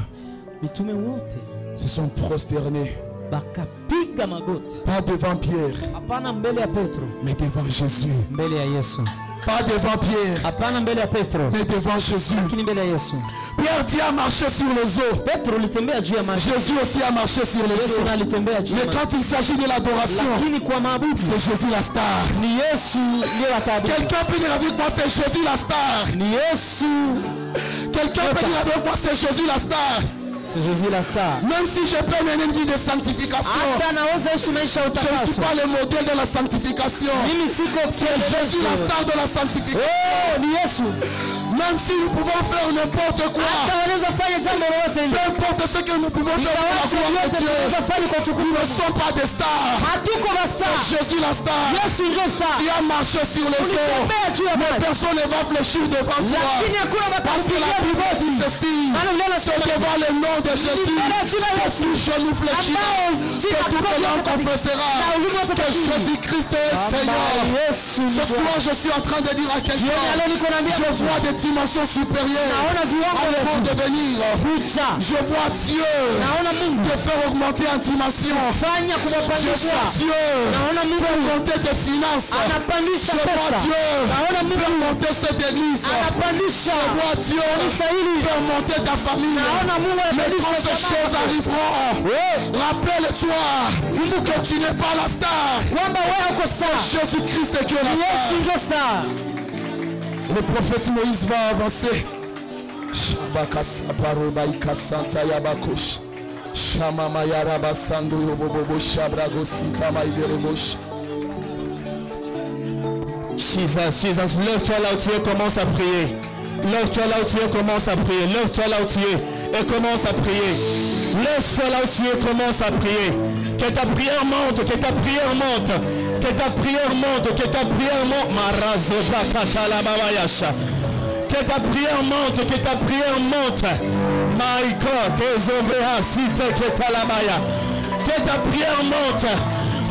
Mitume wote se sont prosternés, bakapiga magoti. pas devant Pierre, Hapana mbele ya Petro, mais devant Jésus. mbele ya Yesu. Pas devant Pierre, Hapana mbele ya Petro, mais devant Jésus. lakini mbele ya Yesu. Pierre dit à marcher sur les eaux. Petro litembea juu ya maji. Jésus aussi a marché sur les Yesu eaux. na alitembea juu ya Mais maji. quand il s'agit de l'adoration, Lakini kwa maabudu c'est Jésus la star. ni Yesu ndiye ataabudu. Quelqu'un peut dire avec moi, c'est Jésus la star. Ni Yesu. Quelqu'un peut dire avec moi, c'est Jésus la star. C'est Jésus la star. Même si je peux mener une vie de sanctification, Hata naweza ishi maisha ya je ne suis utakaso. pas le modèle de la sanctification. Mimi siko C'est Jésus la star de la sanctification. Oh, ni Yesu. Même si nous pouvons faire n'importe quoi, Hata wanaweza fanya jambo lolote. yote ile. Peu importe ce que nous pouvons faire pour la Ingawaje gloire yote de Dieu. tunazofanya kwa Nous utukufu. ne sommes pas des stars. Hatuko mastaa. Jésus la star. Yesu ndio star. Tu as marché sur les eaux. Ulitembea juu ya Mais maji. personne ne va fléchir devant toi. Lakini hakuna Parce que la watakupigia Bible magoti. dit ceci. Maana Biblia C'est inasema devant le nom de Jésus que tout genou fléchira, que toute langue confessera que Jésus-Christ est Seigneur. Ce soir, je suis en train de dire à quelqu'un, je vois des dimensions supérieures avant de venir. Je vois Dieu te faire augmenter en dimension. Je vois Dieu faire monter tes finances. Je vois Dieu faire monter cette église. Je vois Dieu faire monter ta famille. Mais quand ces choses arriveront, rappelle-toi que tu n'es pas la star. Jésus-Christ est que la star. Le prophète Moïse va avancer. Jesus, lève-toi là où tu es, commence à prier. Lève-toi là où tu es, commence à prier. Lève-toi là où tu es et commence à prier. Lève-toi là où tu es, commence à prier. Que ta prière monte, que ta prière monte, que ta prière monte, que ta prière monte. Que ta prière monte, que ta prière monte. My God, que ta prière monte.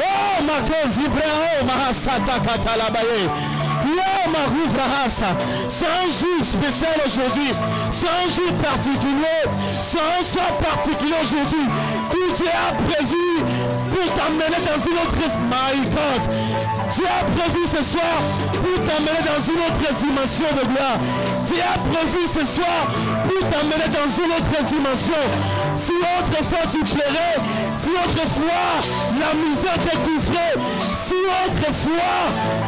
Oh, ma Kezibrea, Mahasata Katalabaye. C'est un jour spécial aujourd'hui. C'est un jour particulier. C'est un soir particulier aujourd'hui. Que Dieu a prévu pour t'amener dans une autre... My God. Dieu a prévu ce soir pour t'amener dans une autre dimension de gloire. Dieu a prévu ce soir pour t'amener dans une autre dimension. Si autrefois tu pleurais, si autrefois la misère te couvrait, si autrefois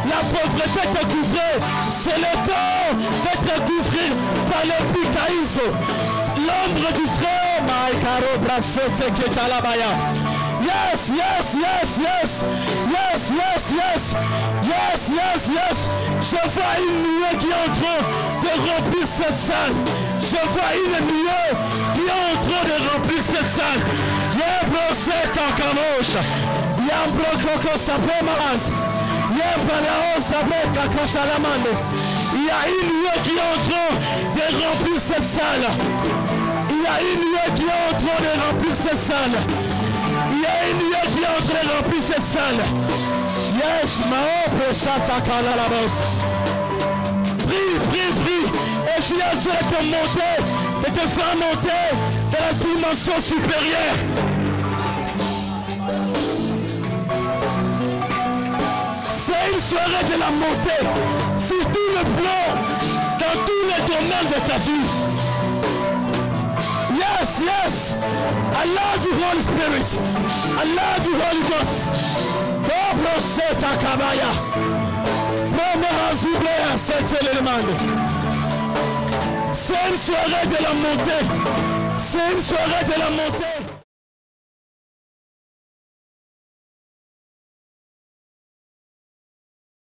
la pauvreté te couvrait, c'est le temps d'être couvert par le Pikaïs, l'ombre du Très-Haut. Maïkaro Brasete Ketalabaya. Yes, yes, yes, yes, yes, yes, yes, yes, yes, yes. Je vois une nuée qui est en train de remplir cette salle. Je vois une nuée qui est en train de remplir cette salle. Yebro c'est en camoche. Yambro Coco Sapemas. Yembalao Sape Kakosalamande. Il y a une nuée qui est en train de remplir cette salle. Il y a une nuée qui est en train de remplir cette salle. Il y a une nuée qui est en train de remplir cette salle. Yes, Mao Preshata Kalalabos. Prie, prie, prie. Et si Dieu te monter, de te faire monter de la dimension supérieure. C'est une soirée de la montée. Sur tout le plan, dans tous les domaines de ta vie. Yes, yes. I love you, Holy Spirit. I love you, Holy Ghost. Oh, Proseta Kabaya. Promera Zublea, c'était le demande. C'est une soirée de la montée. C'est une soirée de la montée.